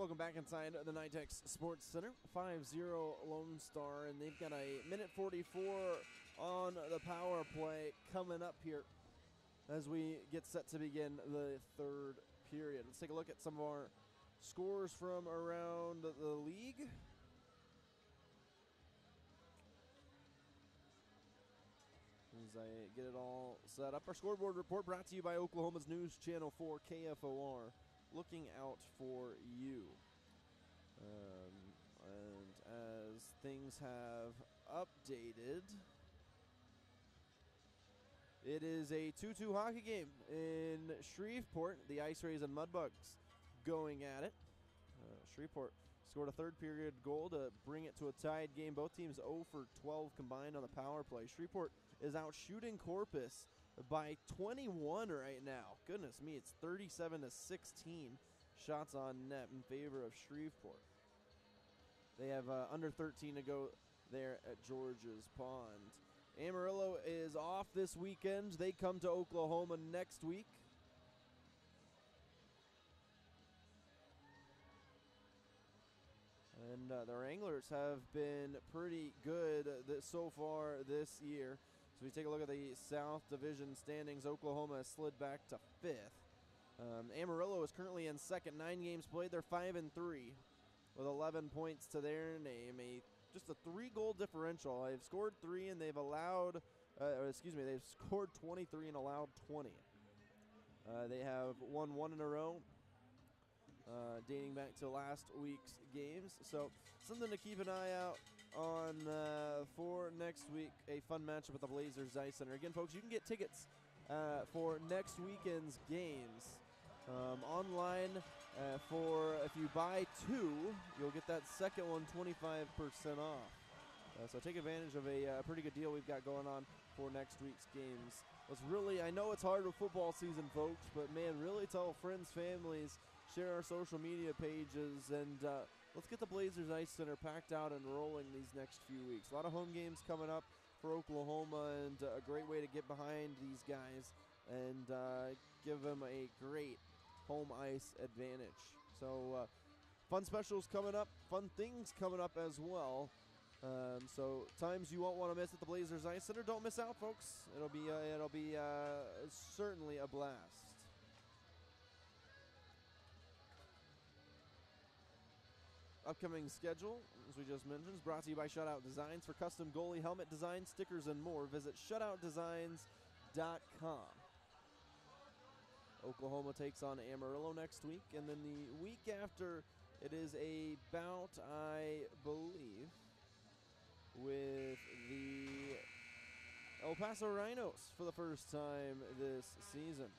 Welcome back inside the NITEX Sports Center. 5-0 Lone Star, and they've got a minute 44 on the power play coming up here as we get set to begin the third period. Let's take a look at some of our scores from around the league. As I get it all set up. Our scoreboard report brought to you by Oklahoma's News Channel 4 KFOR. Looking out for you. And as things have updated, it is a 2-2 hockey game in Shreveport. The Ice Rays and Mudbugs going at it. Shreveport scored a third period goal to bring it to a tied game. Both teams 0 for 12 combined on the power play. Shreveport is out shooting Corpus by 21 right now. Goodness me, it's 37-16 shots on net in favor of Shreveport. They have under 13 to go there at George's Pond. Amarillo is off this weekend. They come to Oklahoma next week. And the Wranglers have been pretty good so far this year. So we take a look at the South Division standings. Oklahoma has slid back to 5th. Amarillo is currently in second. 9 games played. They're 5-3 with 11 points to their name. Just a 3-goal differential. They've scored 3 and they've allowed, they've scored 23 and allowed 20. They have won 1 in a row, dating back to last week's games. So something to keep an eye out on for next week. A fun matchup at the Blazers Ice Center. Again, folks, you can get tickets for next weekend's games online. For if you buy 2, you'll get that second one 25% off. So take advantage of a pretty good deal we've got going on for next week's games. I know it's hard with football season, folks, but man, really tell friends, families, share our social media pages, and let's get the Blazers Ice Center packed out and rolling these next few weeks. A lot of home games coming up for Oklahoma, and a great way to get behind these guys and give them a great home ice advantage. So fun specials coming up, fun things coming up as well. So times you won't want to miss at the Blazers Ice Center. Don't miss out, folks. It'll be certainly a blast. Upcoming schedule, as we just mentioned, is brought to you by Shutout Designs. For custom goalie helmet designs, stickers, and more, visit shutoutdesigns.com. Oklahoma takes on Amarillo next week, and then the week after, it is a bout, I believe, with the El Paso Rhinos for the first time this season.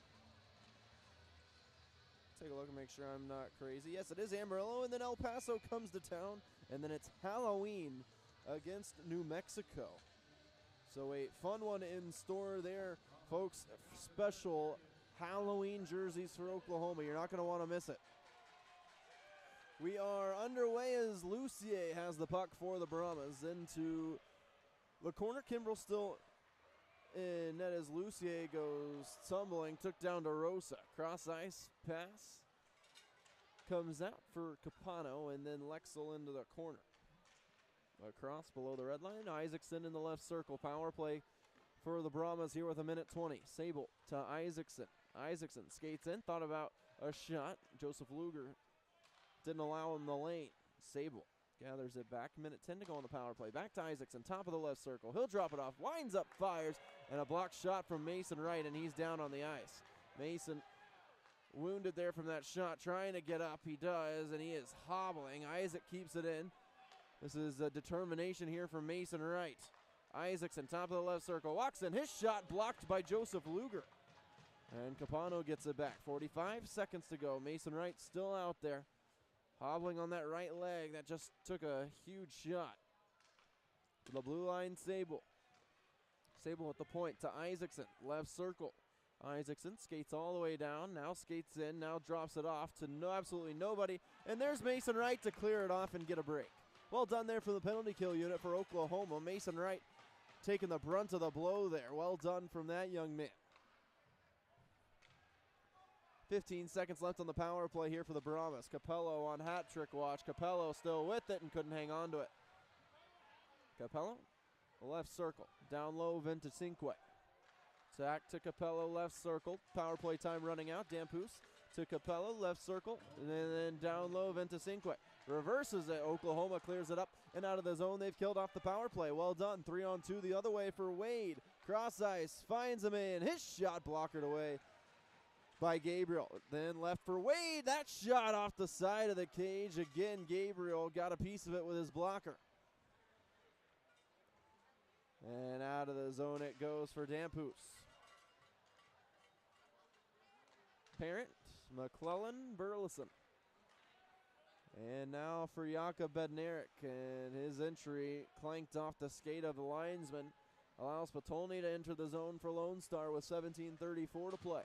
Take a look and make sure I'm not crazy. Yes, it is Amarillo, and then El Paso comes to town, and then it's Halloween against New Mexico. So a fun one in store there, folks. Special Halloween jerseys for Oklahoma. You're not going to want to miss it. We are underway as Lucier has the puck for the Brahmas into the corner. Kimbrell still in net as Lucier goes tumbling, took down to Rosa. Cross ice pass comes out for Capano, and then Lexel into the corner. Across below the red line, Isaacson in the left circle. Power play for the Brahmas here with a minute 20. Sable to Isaacson. Isaacson skates in, thought about a shot. Joseph Luger didn't allow him the lane. Sable gathers it back. Minute 10 to go on the power play. Back to Isaacson, top of the left circle. He'll drop it off, winds up, fires, and a blocked shot from Mason Wright, and he's down on the ice. Mason wounded there from that shot, trying to get up. He does, and he is hobbling. Isaac keeps it in. This is a determination here from Mason Wright. Isaacson, top of the left circle, walks in. His shot blocked by Joseph Luger. And Capano gets it back. 45 seconds to go. Mason Wright still out there, hobbling on that right leg. That just took a huge shot. To the blue line, Sable. Sable at the point to Isaacson, left circle. Isaacson skates all the way down, now skates in, now drops it off to absolutely nobody. And there's Mason Wright to clear it off and get a break. Well done there from the penalty kill unit for Oklahoma. Mason Wright taking the brunt of the blow there. Well done from that young man. 15 seconds left on the power play here for the Brahmas. Capello on hat trick watch. Capello still with it and couldn't hang on to it. Capello, left circle. Down low, Ventacinque. Sack to Capello, left circle. Power play time running out. Dampus to Capello, left circle. And then down low, Ventacinque. Reverses it. Oklahoma clears it up and out of the zone. They've killed off the power play. Well done. 3-on-2 the other way for Wade. Cross ice. Finds him in. His shot blockered away by Gabriel. Then left for Wade. That shot off the side of the cage. Again, Gabriel got a piece of it with his blocker. And out of the zone it goes for Dampus. Parent, McClellan, Burleson. And now for Jakob Bednarik, and his entry clanked off the skate of the linesman. Allows Patolny to enter the zone for Lone Star with 17:34 to play.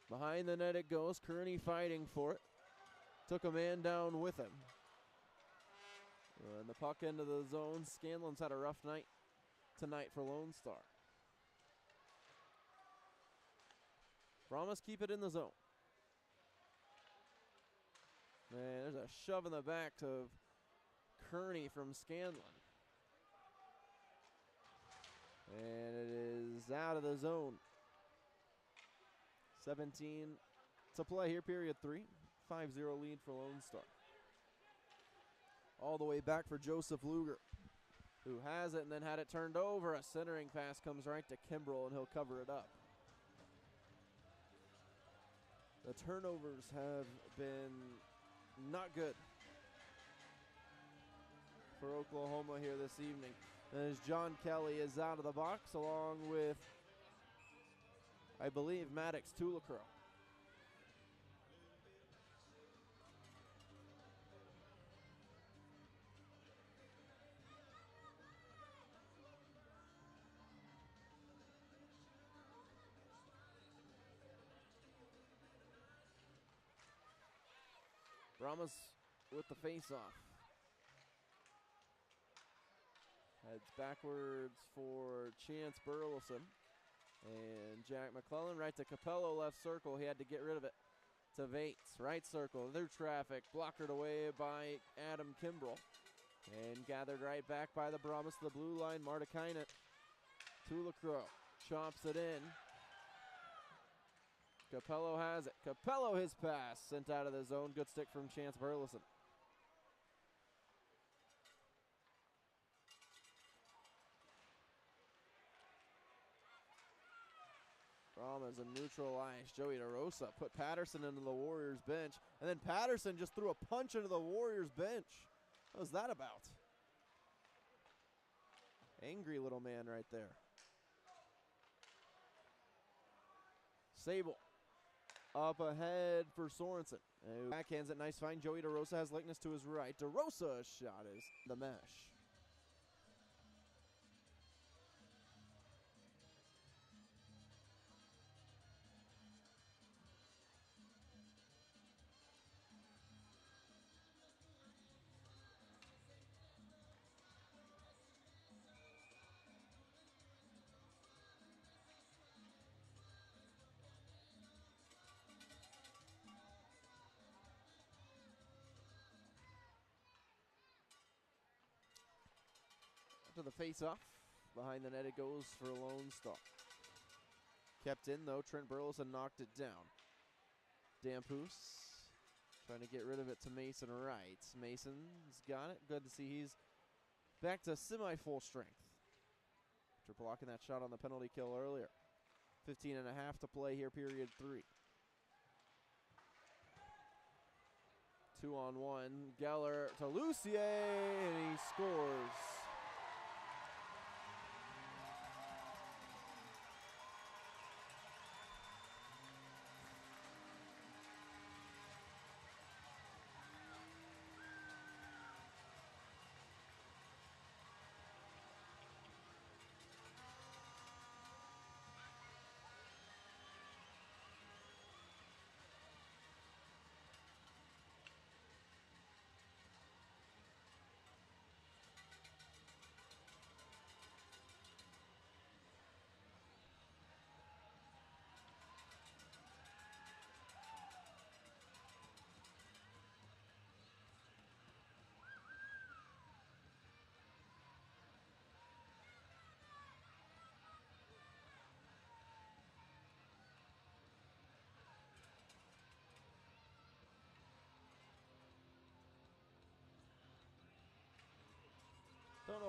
Behind the net it goes, Kearney fighting for it. Took a man down with him. And the puck into the zone. Scanlon's had a rough night tonight for Lone Star. Brahmas keep it in the zone. Man, there's a shove in the back of Kearney from Scanlon. And it is out of the zone. 17 to play here, period 3. 5-0 lead for Lone Star. All the way back for Joseph Luger, who has it and then had it turned over. A centering pass comes right to Kimbrell, and he'll cover it up. The turnovers have been not good for Oklahoma here this evening, as John Kelly is out of the box along with, I believe, Maddox Tulacrow. Brahmas with the face-off. Heads backwards for Chance Burleson. And Jack McClellan right to Capello, left circle. He had to get rid of it to Vates. Right circle, through traffic. Blockered away by Adam Kimbrell. And gathered right back by the Brahmas to the blue line. Martikainen. Tulacrow chops it in. Capello has it. Capello, his pass, sent out of the zone. Good stick from Chance Burleson. Brahmas in neutral ice. Joey DeRosa put Patterson into the Warriors bench. And then Patterson just threw a punch into the Warriors bench. What was that about? Angry little man right there. Sable. Up ahead for Sorensen. Backhands it, nice find. Joey DeRosa has likeness to his right. DeRosa's shot is the mesh. To the face-off. Behind the net it goes for Lone Star. Kept in though. Trent Burleson knocked it down. Dampus trying to get rid of it to Mason Wright. Mason's got it. Good to see he's back to semi-full strength after blocking that shot on the penalty kill earlier. 15 and a half to play here, period 3. 2-on-1. Geller to Lucier, and he scores.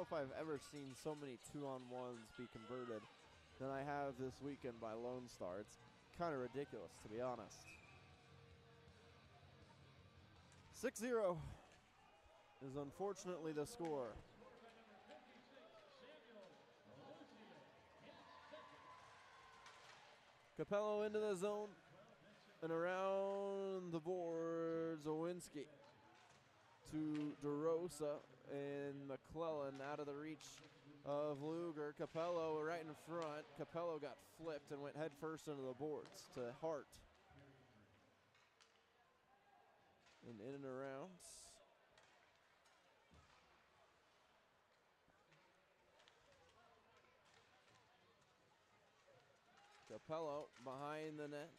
know if I've ever seen so many 2-on-1s be converted than I have this weekend by Lone Star. It's kind of ridiculous, to be honest. 6-0 is unfortunately the score. Capello into the zone and around the boards, Owinski to DeRosa and McClellan out of the reach of Luger. Capello right in front. Capello got flipped and went head first into the boards to Hart. And in and around. Capello behind the net.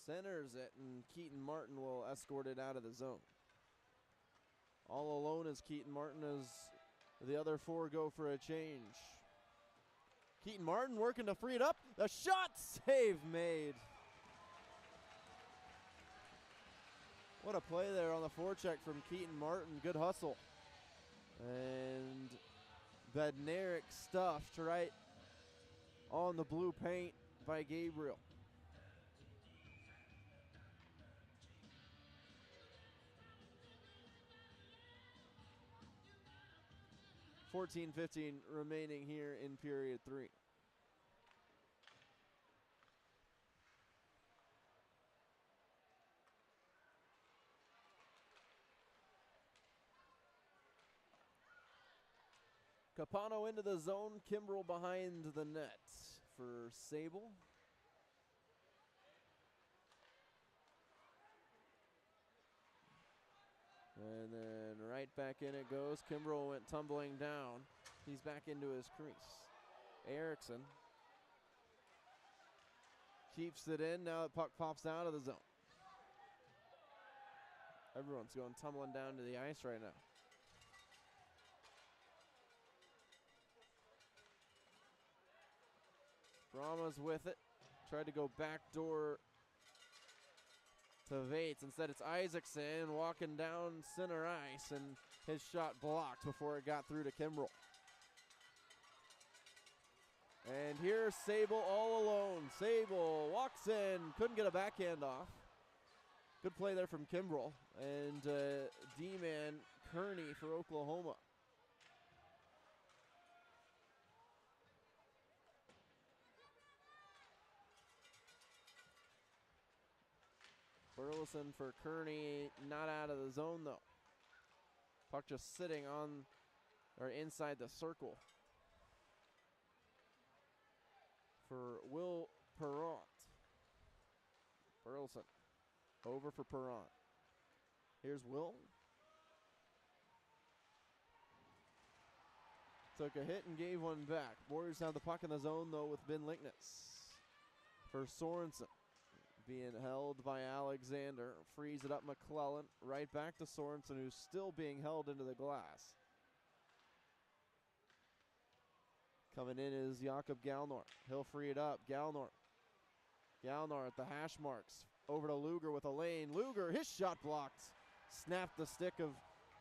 Centers it, and Keaton Martin will escort it out of the zone. All alone is Keaton Martin as the other four go for a change. Keaton Martin working to free it up. The shot save made. What a play there on the forecheck from Keaton Martin. Good hustle. And Bednarik stuffed right on the blue paint by Gabriel. $14:15 remaining here in period 3. Capano into the zone. Kimbrell behind the net for Sable. And then right back in it goes. Kimbrell went tumbling down. He's back into his crease. Erickson keeps it in. Now the puck pops out of the zone. Everyone's going tumbling down to the ice right now. Brahmas with it. Tried to go backdoor to Vates. Instead, it's Isaacson walking down center ice, and his shot blocked before it got through to Kimbrell. And here's Sable all alone. Sable walks in, couldn't get a backhand off. Good play there from Kimbrell. And D-man Kearney for Oklahoma. Burleson for Kearney, not out of the zone though. Puck just sitting on or inside the circle for Will Perrant. Burleson over for Perrant. Here's Will. Took a hit and gave one back. Warriors have the puck in the zone though with Ben Lickness for Sorensen. Being held by Alexander. Frees it up McClellan. Right back to Sorensen, who's still being held into the glass. Coming in is Jakob Galnor. He'll free it up. Galnor at the hash marks. Over to Luger with a lane. Luger, his shot blocked. Snapped the stick of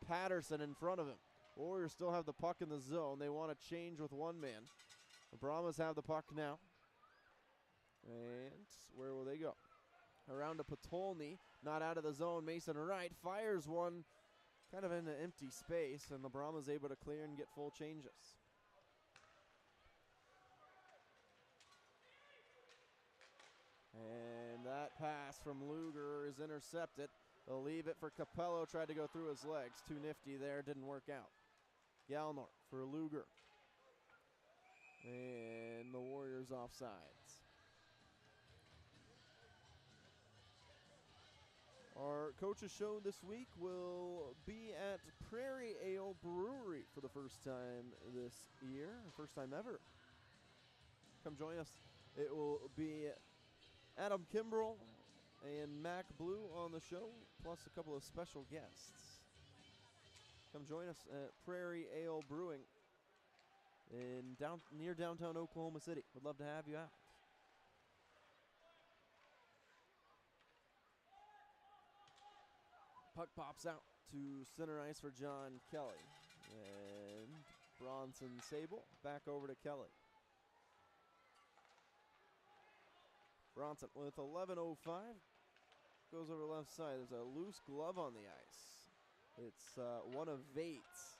Patterson in front of him. Warriors still have the puck in the zone. They want to change with one man. The Brahmas have the puck now. And where will they go? Around to Patolny, not out of the zone. Mason Wright fires one kind of in an empty space, and the Brahmas able to clear and get full changes. And that pass from Luger is intercepted. They'll leave it for Capello. Tried to go through his legs. Too nifty there. Didn't work out. Galnor for Luger. And the Warriors offsides. Our coaches show this week will be at Prairie Ale Brewery for the first time this year. First time ever. Come join us. It will be Adam Kimbrell and Mac Blue on the show, plus a couple of special guests. Come join us at Prairie Ale Brewing near downtown Oklahoma City. Would love to have you out. Puck pops out to center ice for John Kelly. And Bronson Sable back over to Kelly. Bronson with 11:05 goes over left side. There's a loose glove on the ice. It's one of Vate's.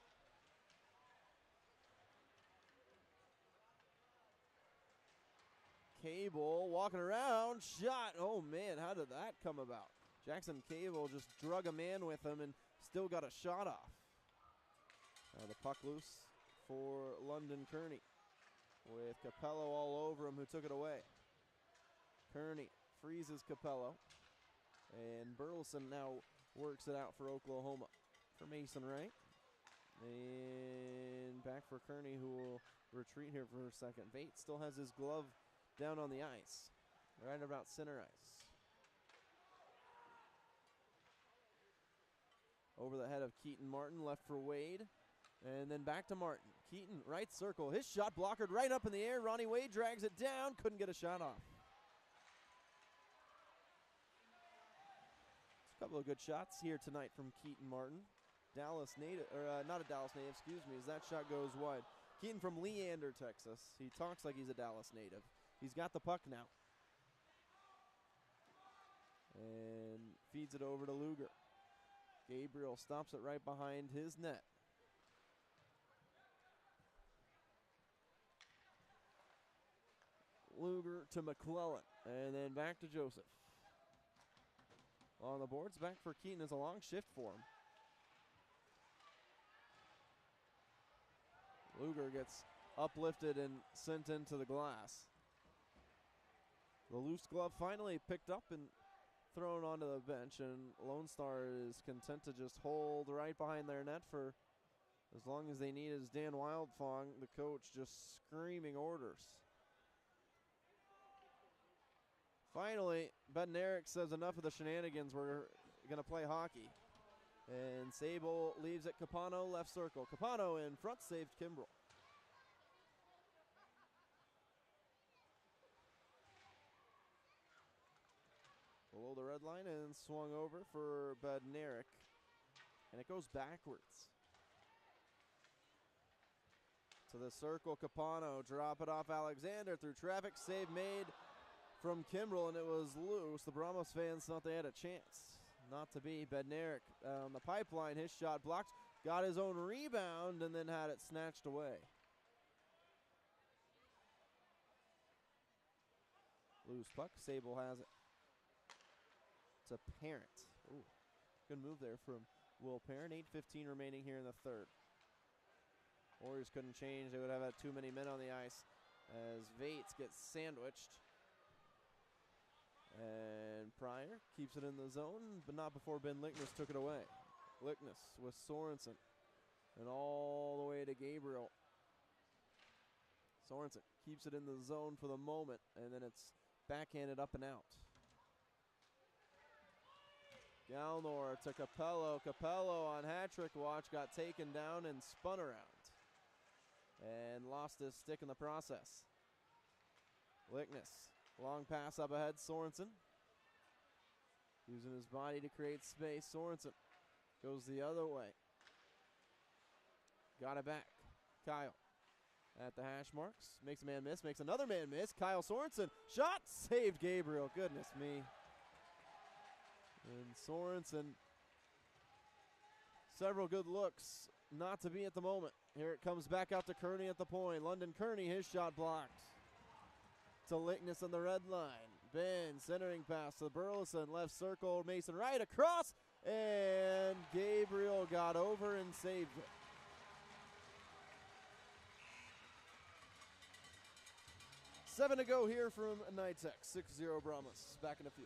Cable walking around, shot. Oh man, how did that come about? Jackson Cable just drug a man with him and still got a shot off. The puck loose for London Kearney with Capello all over him, who took it away. Kearney freezes Capello, and Burleson now works it out for Oklahoma. For Mason Wright, and back for Kearney, who will retreat here for a second. Vate still has his glove down on the ice, right about center ice. Over the head of Keaton Martin, left for Wade, and then back to Martin. Keaton, right circle, his shot blockered right up in the air. Ronnie Wade drags it down, couldn't get a shot off. A couple of good shots here tonight from Keaton Martin. Dallas native, or not a Dallas native, excuse me, as that shot goes wide. Keaton from Leander, Texas. He talks like he's a Dallas native. He's got the puck now. And feeds it over to Luger. Gabriel stops it right behind his net. Luger to McClellan, and then back to Joseph. On the boards, back for Keaton is a long shift for him. Luger gets uplifted and sent into the glass. The loose glove finally picked up and thrown onto the bench, and Lone Star is content to just hold right behind their net for as long as they need. As Dan Wildfong, the coach, just screaming orders. Finally, Bednarik says enough of the shenanigans, we're going to play hockey. And Sable leaves it. Capano, left circle. Capano in front, saved Kimbrell. Below the red line and swung over for Bednarik. And it goes backwards. To the circle, Capano, drop it off Alexander through traffic. Save made from Kimbrell, and it was loose. The Brahmas fans thought they had a chance. Not to be. Bednarik on the pipeline, his shot blocked, got his own rebound, and then had it snatched away. Loose puck, Sable has it. It's a Parent. Ooh, good move there from Will Parent. 8:15 remaining here in the third. Warriors couldn't change. They would have had too many men on the ice as Vates gets sandwiched. And Pryor keeps it in the zone, but not before Ben Lickness took it away. Lickness with Sorensen. And all the way to Gabriel. Sorensen keeps it in the zone for the moment, and then it's backhanded up and out. Galnor to Capello. Capello on hat-trick watch, got taken down and spun around. And lost his stick in the process. Lickness. Long pass up ahead, Sorensen. Using his body to create space. Sorensen goes the other way. Got it back. Kyle at the hash marks. Makes a man miss, makes another man miss. Kyle Sorensen, shot, saved Gabriel. Goodness me. And Sorensen, several good looks, not to be at the moment. Here it comes back out to Kearney at the point. London Kearney, his shot blocked. To Lickness on the red line. Ben centering pass to Burleson, left circle, Mason Wright across, and Gabriel got over and saved it. Seven to go here from Nitech. 6-0 Brahmas. Back in a few.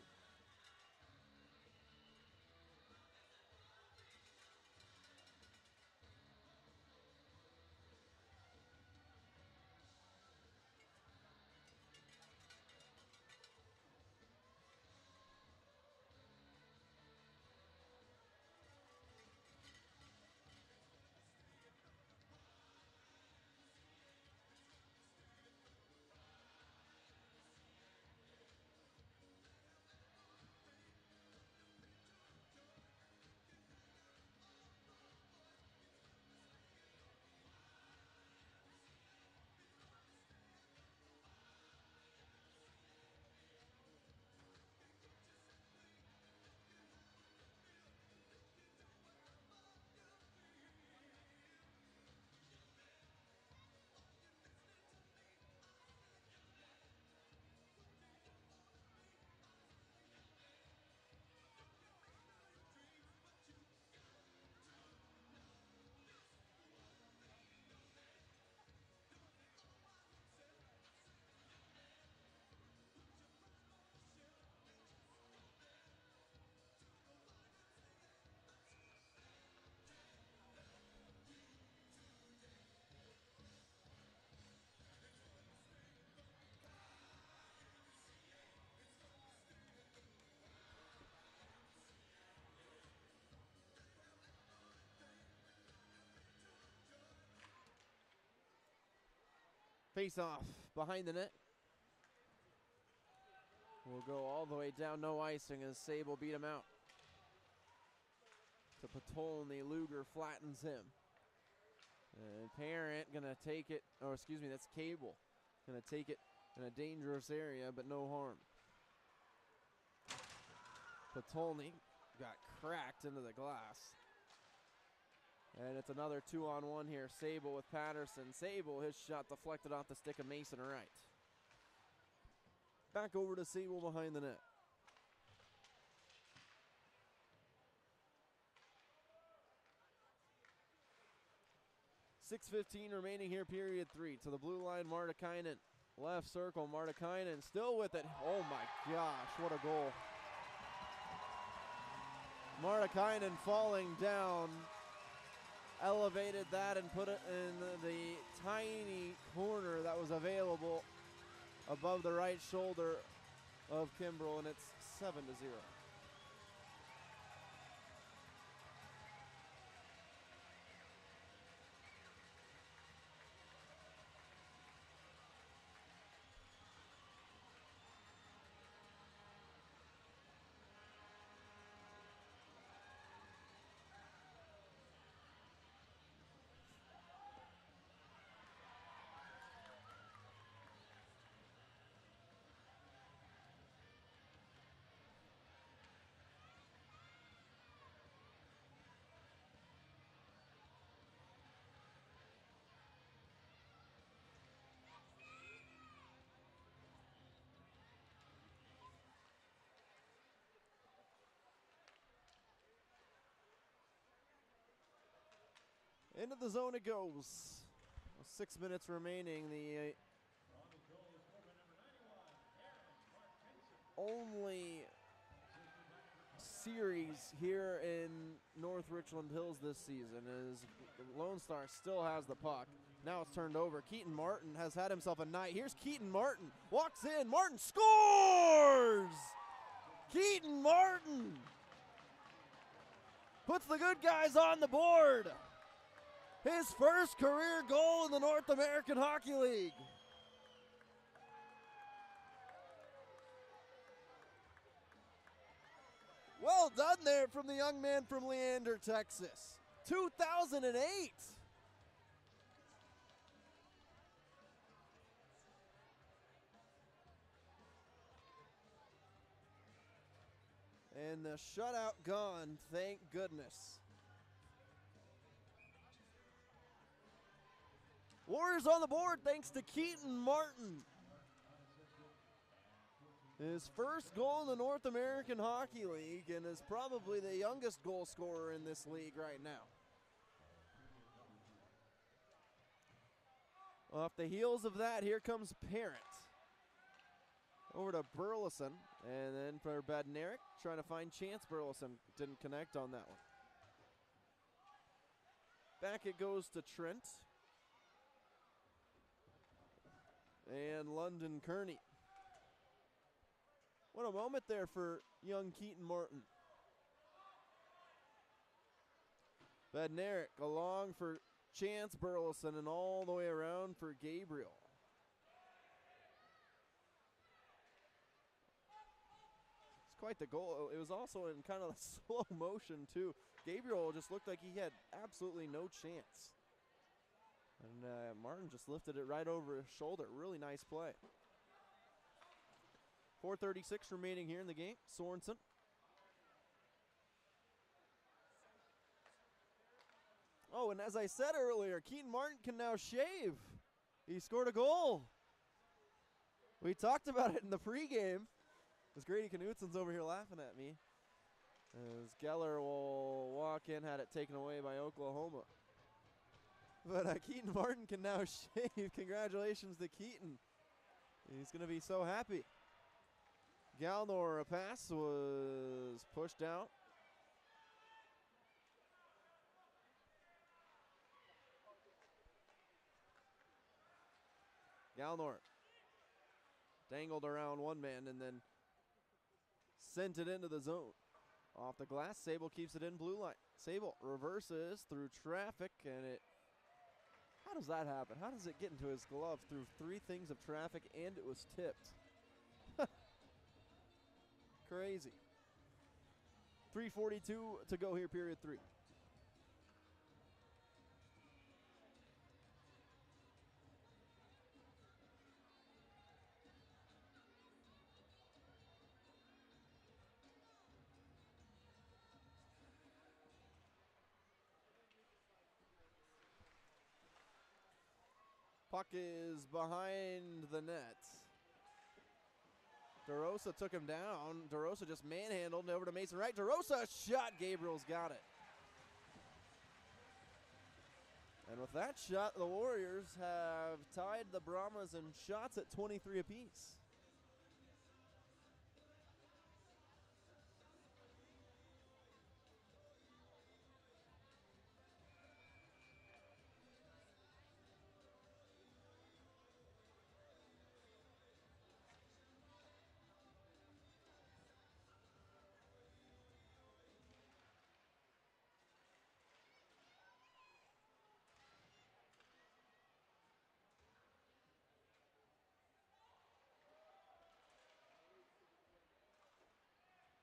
Face off behind the net. Will go all the way down, no icing as Sable beat him out. To Patolny, Luger flattens him. And Parent gonna take it, or excuse me, that's Cable. Gonna take it in a dangerous area, but no harm. Patolny got cracked into the glass. And it's another 2-on-1 here. Sable with Patterson. Sable, his shot deflected off the stick of Mason Wright. Back over to Sable behind the net. .6:15 remaining here, period 3. To the blue line, Martikainen. Left circle, Martikainen still with it. Oh my gosh, what a goal. Martikainen falling down. Elevated that and put it in the tiny corner that was available above the right shoulder of Kimbrell, and it's 7-0. Into the zone it goes. 6 minutes remaining. The only series here in North Richland Hills this season is Lone Star still has the puck. Now it's turned over. Keaton Martin has had himself a night. Here's Keaton Martin. Walks in. Martin scores! Keaton Martin puts the good guys on the board. His first career goal in the North American Hockey League. Well done there from the young man from Leander, Texas. 2008. And the shutout gone, thank goodness. Warriors on the board thanks to Keaton Martin. His first goal in the North American Hockey League and is probably the youngest goal scorer in this league right now. Off the heels of that, here comes Parent. Over to Burleson, and then for Badnarik, trying to find Chance Burleson. Didn't connect on that one. Back it goes to Trent. And London Kearney. What a moment there for young Keaton Martin. Badnarik along for Chance Burleson and all the way around for Gabriel. It's quite the goal. It was also in kind of slow motion too. Gabriel just looked like he had absolutely no chance. And Martin just lifted it right over his shoulder. Really nice play. 4:36 remaining here in the game. Sorensen. Oh, and as I said earlier, Keaton Martin can now shave. He scored a goal. We talked about it in the pregame. As Grady Knutsen's over here laughing at me. As Geller will walk in, had it taken away by Oklahoma. But Keaton Martin can now shave. Congratulations to Keaton. He's going to be so happy. Galnor, a pass was pushed out. Galnor dangled around one man and then sent it into the zone. Off the glass, Sable keeps it in blue line. Sable reverses through traffic, and it How does that happen? How does it get into his glove through 3 things of traffic and it was tipped? Crazy. 3:42 to go here, period 3. Puck is behind the net. DeRosa took him down. DeRosa just manhandled over to Mason Wright. DeRosa shot. Gabriel's got it. And with that shot, the Warriors have tied the Brahmas in shots at 23 apiece.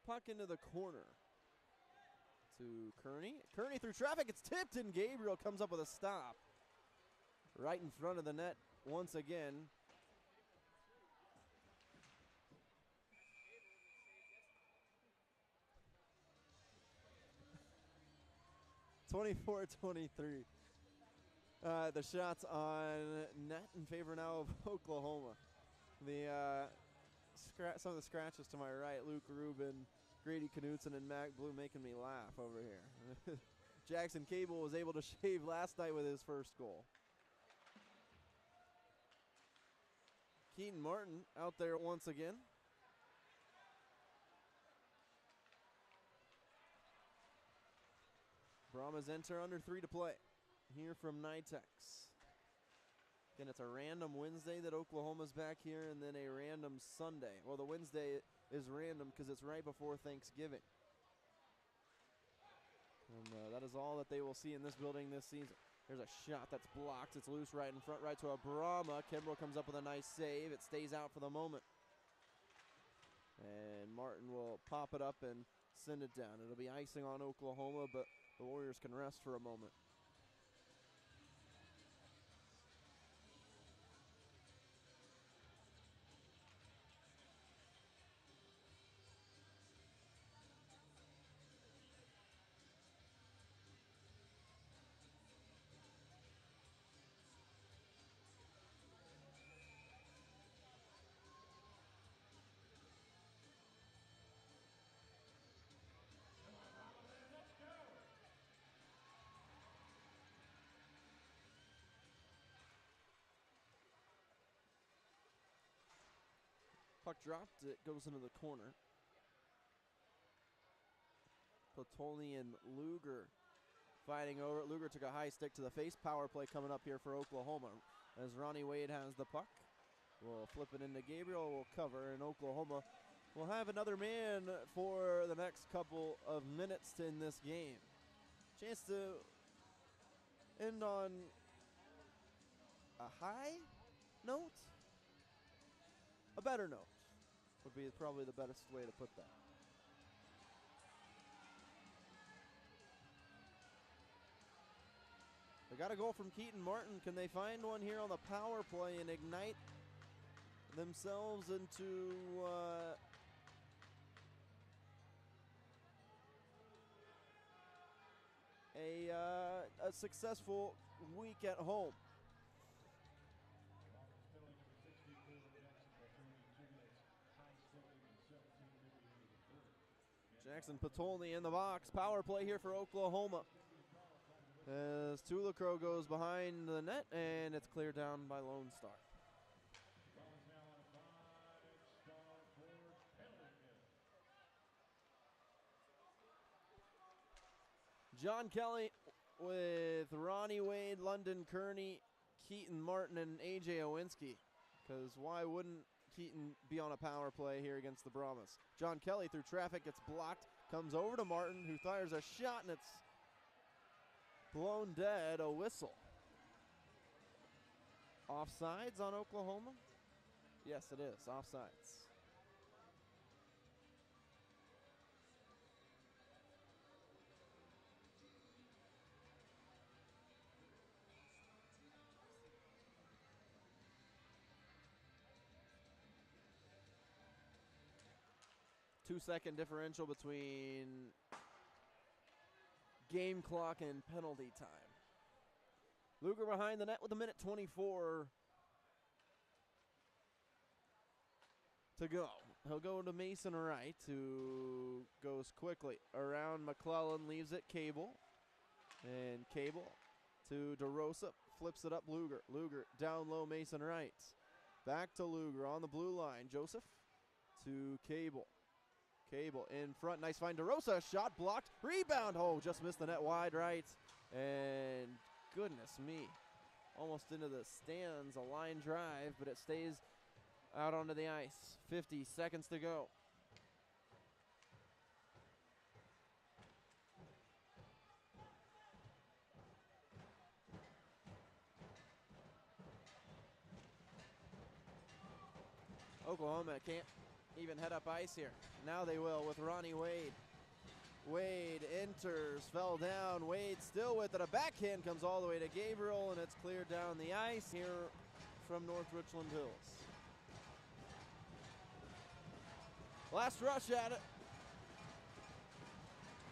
Puck into the corner to Kearney. Kearney through traffic. It's tipped, and Gabriel comes up with a stop right in front of the net once again. (24-23). The shots on net in favor now of Oklahoma. Some of the scratches to my right, Luke Rubin, Grady Knutson, and Mac Blue making me laugh over here. Jackson Cable was able to shave last night with his first goal. Keaton Martin out there once again. Brahmas enter under 3 to play here from NYTEX. Again, it's a random Wednesday that Oklahoma's back here, and then a random Sunday. Well, the Wednesday is random because it's right before Thanksgiving. And that is all that they will see in this building this season. There's a shot that's blocked. It's loose right in front, right to a Brahma. Kimbrough comes up with a nice save. It stays out for the moment. And Martin will pop it up and send it down. It'll be icing on Oklahoma, but the Warriors can rest for a moment. Puck dropped, it goes into the corner. Potolny and Luger fighting over it. Luger took a high stick to the face. Power play coming up here for Oklahoma. As Ronnie Wade has the puck. We'll flip it into Gabriel, will cover, and Oklahoma will have another man for the next couple of minutes in this game. Chance to end on a high note? A better note would be probably the best way to put that. They got a goal from Keaton Martin. Can they find one here on the power play and ignite themselves into a successful week at home? Jackson Potolny in the box. Power play here for Oklahoma. As Tulacro goes behind the net, and it's cleared down by Lone Star. John Kelly with Ronnie Wade, London Kearney, Keaton Martin, and A.J. Owinski. Because why wouldn't Keaton be on a power play here against the Brahmas? John Kelly through traffic, gets blocked, comes over to Martin, who fires a shot, and it's blown dead, a whistle. Offsides on Oklahoma? Yes, it is. Offsides. Two-second differential between game clock and penalty time. Luger behind the net with 1:24 to go. He'll go to Mason Wright, who goes quickly around McClellan, leaves it Cable. And Cable to DeRosa, flips it up Luger. Luger down low, Mason Wright. Back to Luger on the blue line. Joseph to Cable. Cable in front, nice find. DeRosa, shot blocked, rebound. Oh, just missed the net wide right. And goodness me, almost into the stands, a line drive, but it stays out onto the ice. 50 seconds to go. Oklahoma can't even head up ice here. Now they will with Ronnie Wade. Wade enters, fell down. Wade still with it. A backhand comes all the way to Gabriel, and it's cleared down the ice here from North Richland Hills. Last rush at it.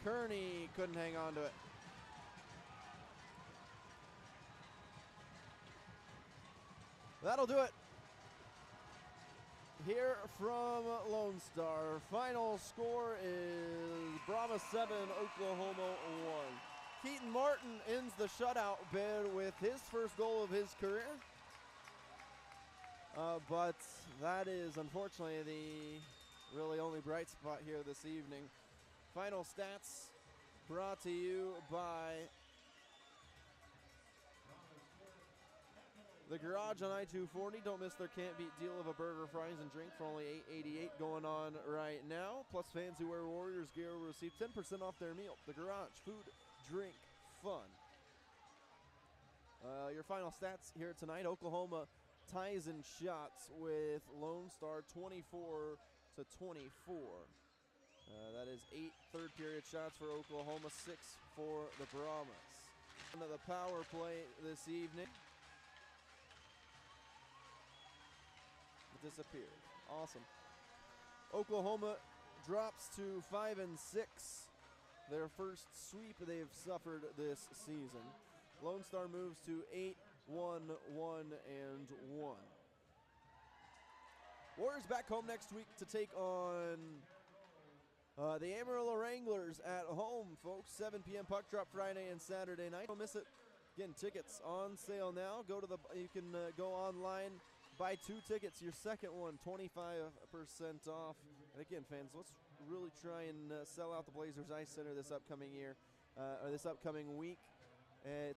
Kearney couldn't hang on to it. That'll do it. Here from Lone Star, final score is Brahmas 7, Oklahoma 1. Keaton Martin ends the shutout bid with his first goal of his career. But that is unfortunately the really only bright spot here this evening. Final stats brought to you by The Garage on I-240. Don't miss their can't beat deal of a burger, fries, and drink for only $8.88 going on right now. Plus fans who wear Warriors gear will receive 10% off their meal. The Garage, food, drink, fun. Your final stats here tonight. Oklahoma ties in shots with Lone Star 24-24. That is 8 third period shots for Oklahoma, 6 for the Brahmas. Into the power play this evening. Disappeared. Awesome. Oklahoma drops to 5-6. Their first sweep they've suffered this season. Lone Star moves to 8-1-1-1. Warriors back home next week to take on the Amarillo Wranglers at home, folks. 7 p.m. puck drop Friday and Saturday night. Don't miss it. Again, tickets on sale now. You can go online. Buy 2 tickets, your second one, 25% off. And again, fans, let's really try and sell out the Blazers Ice Center this upcoming year, or this upcoming week.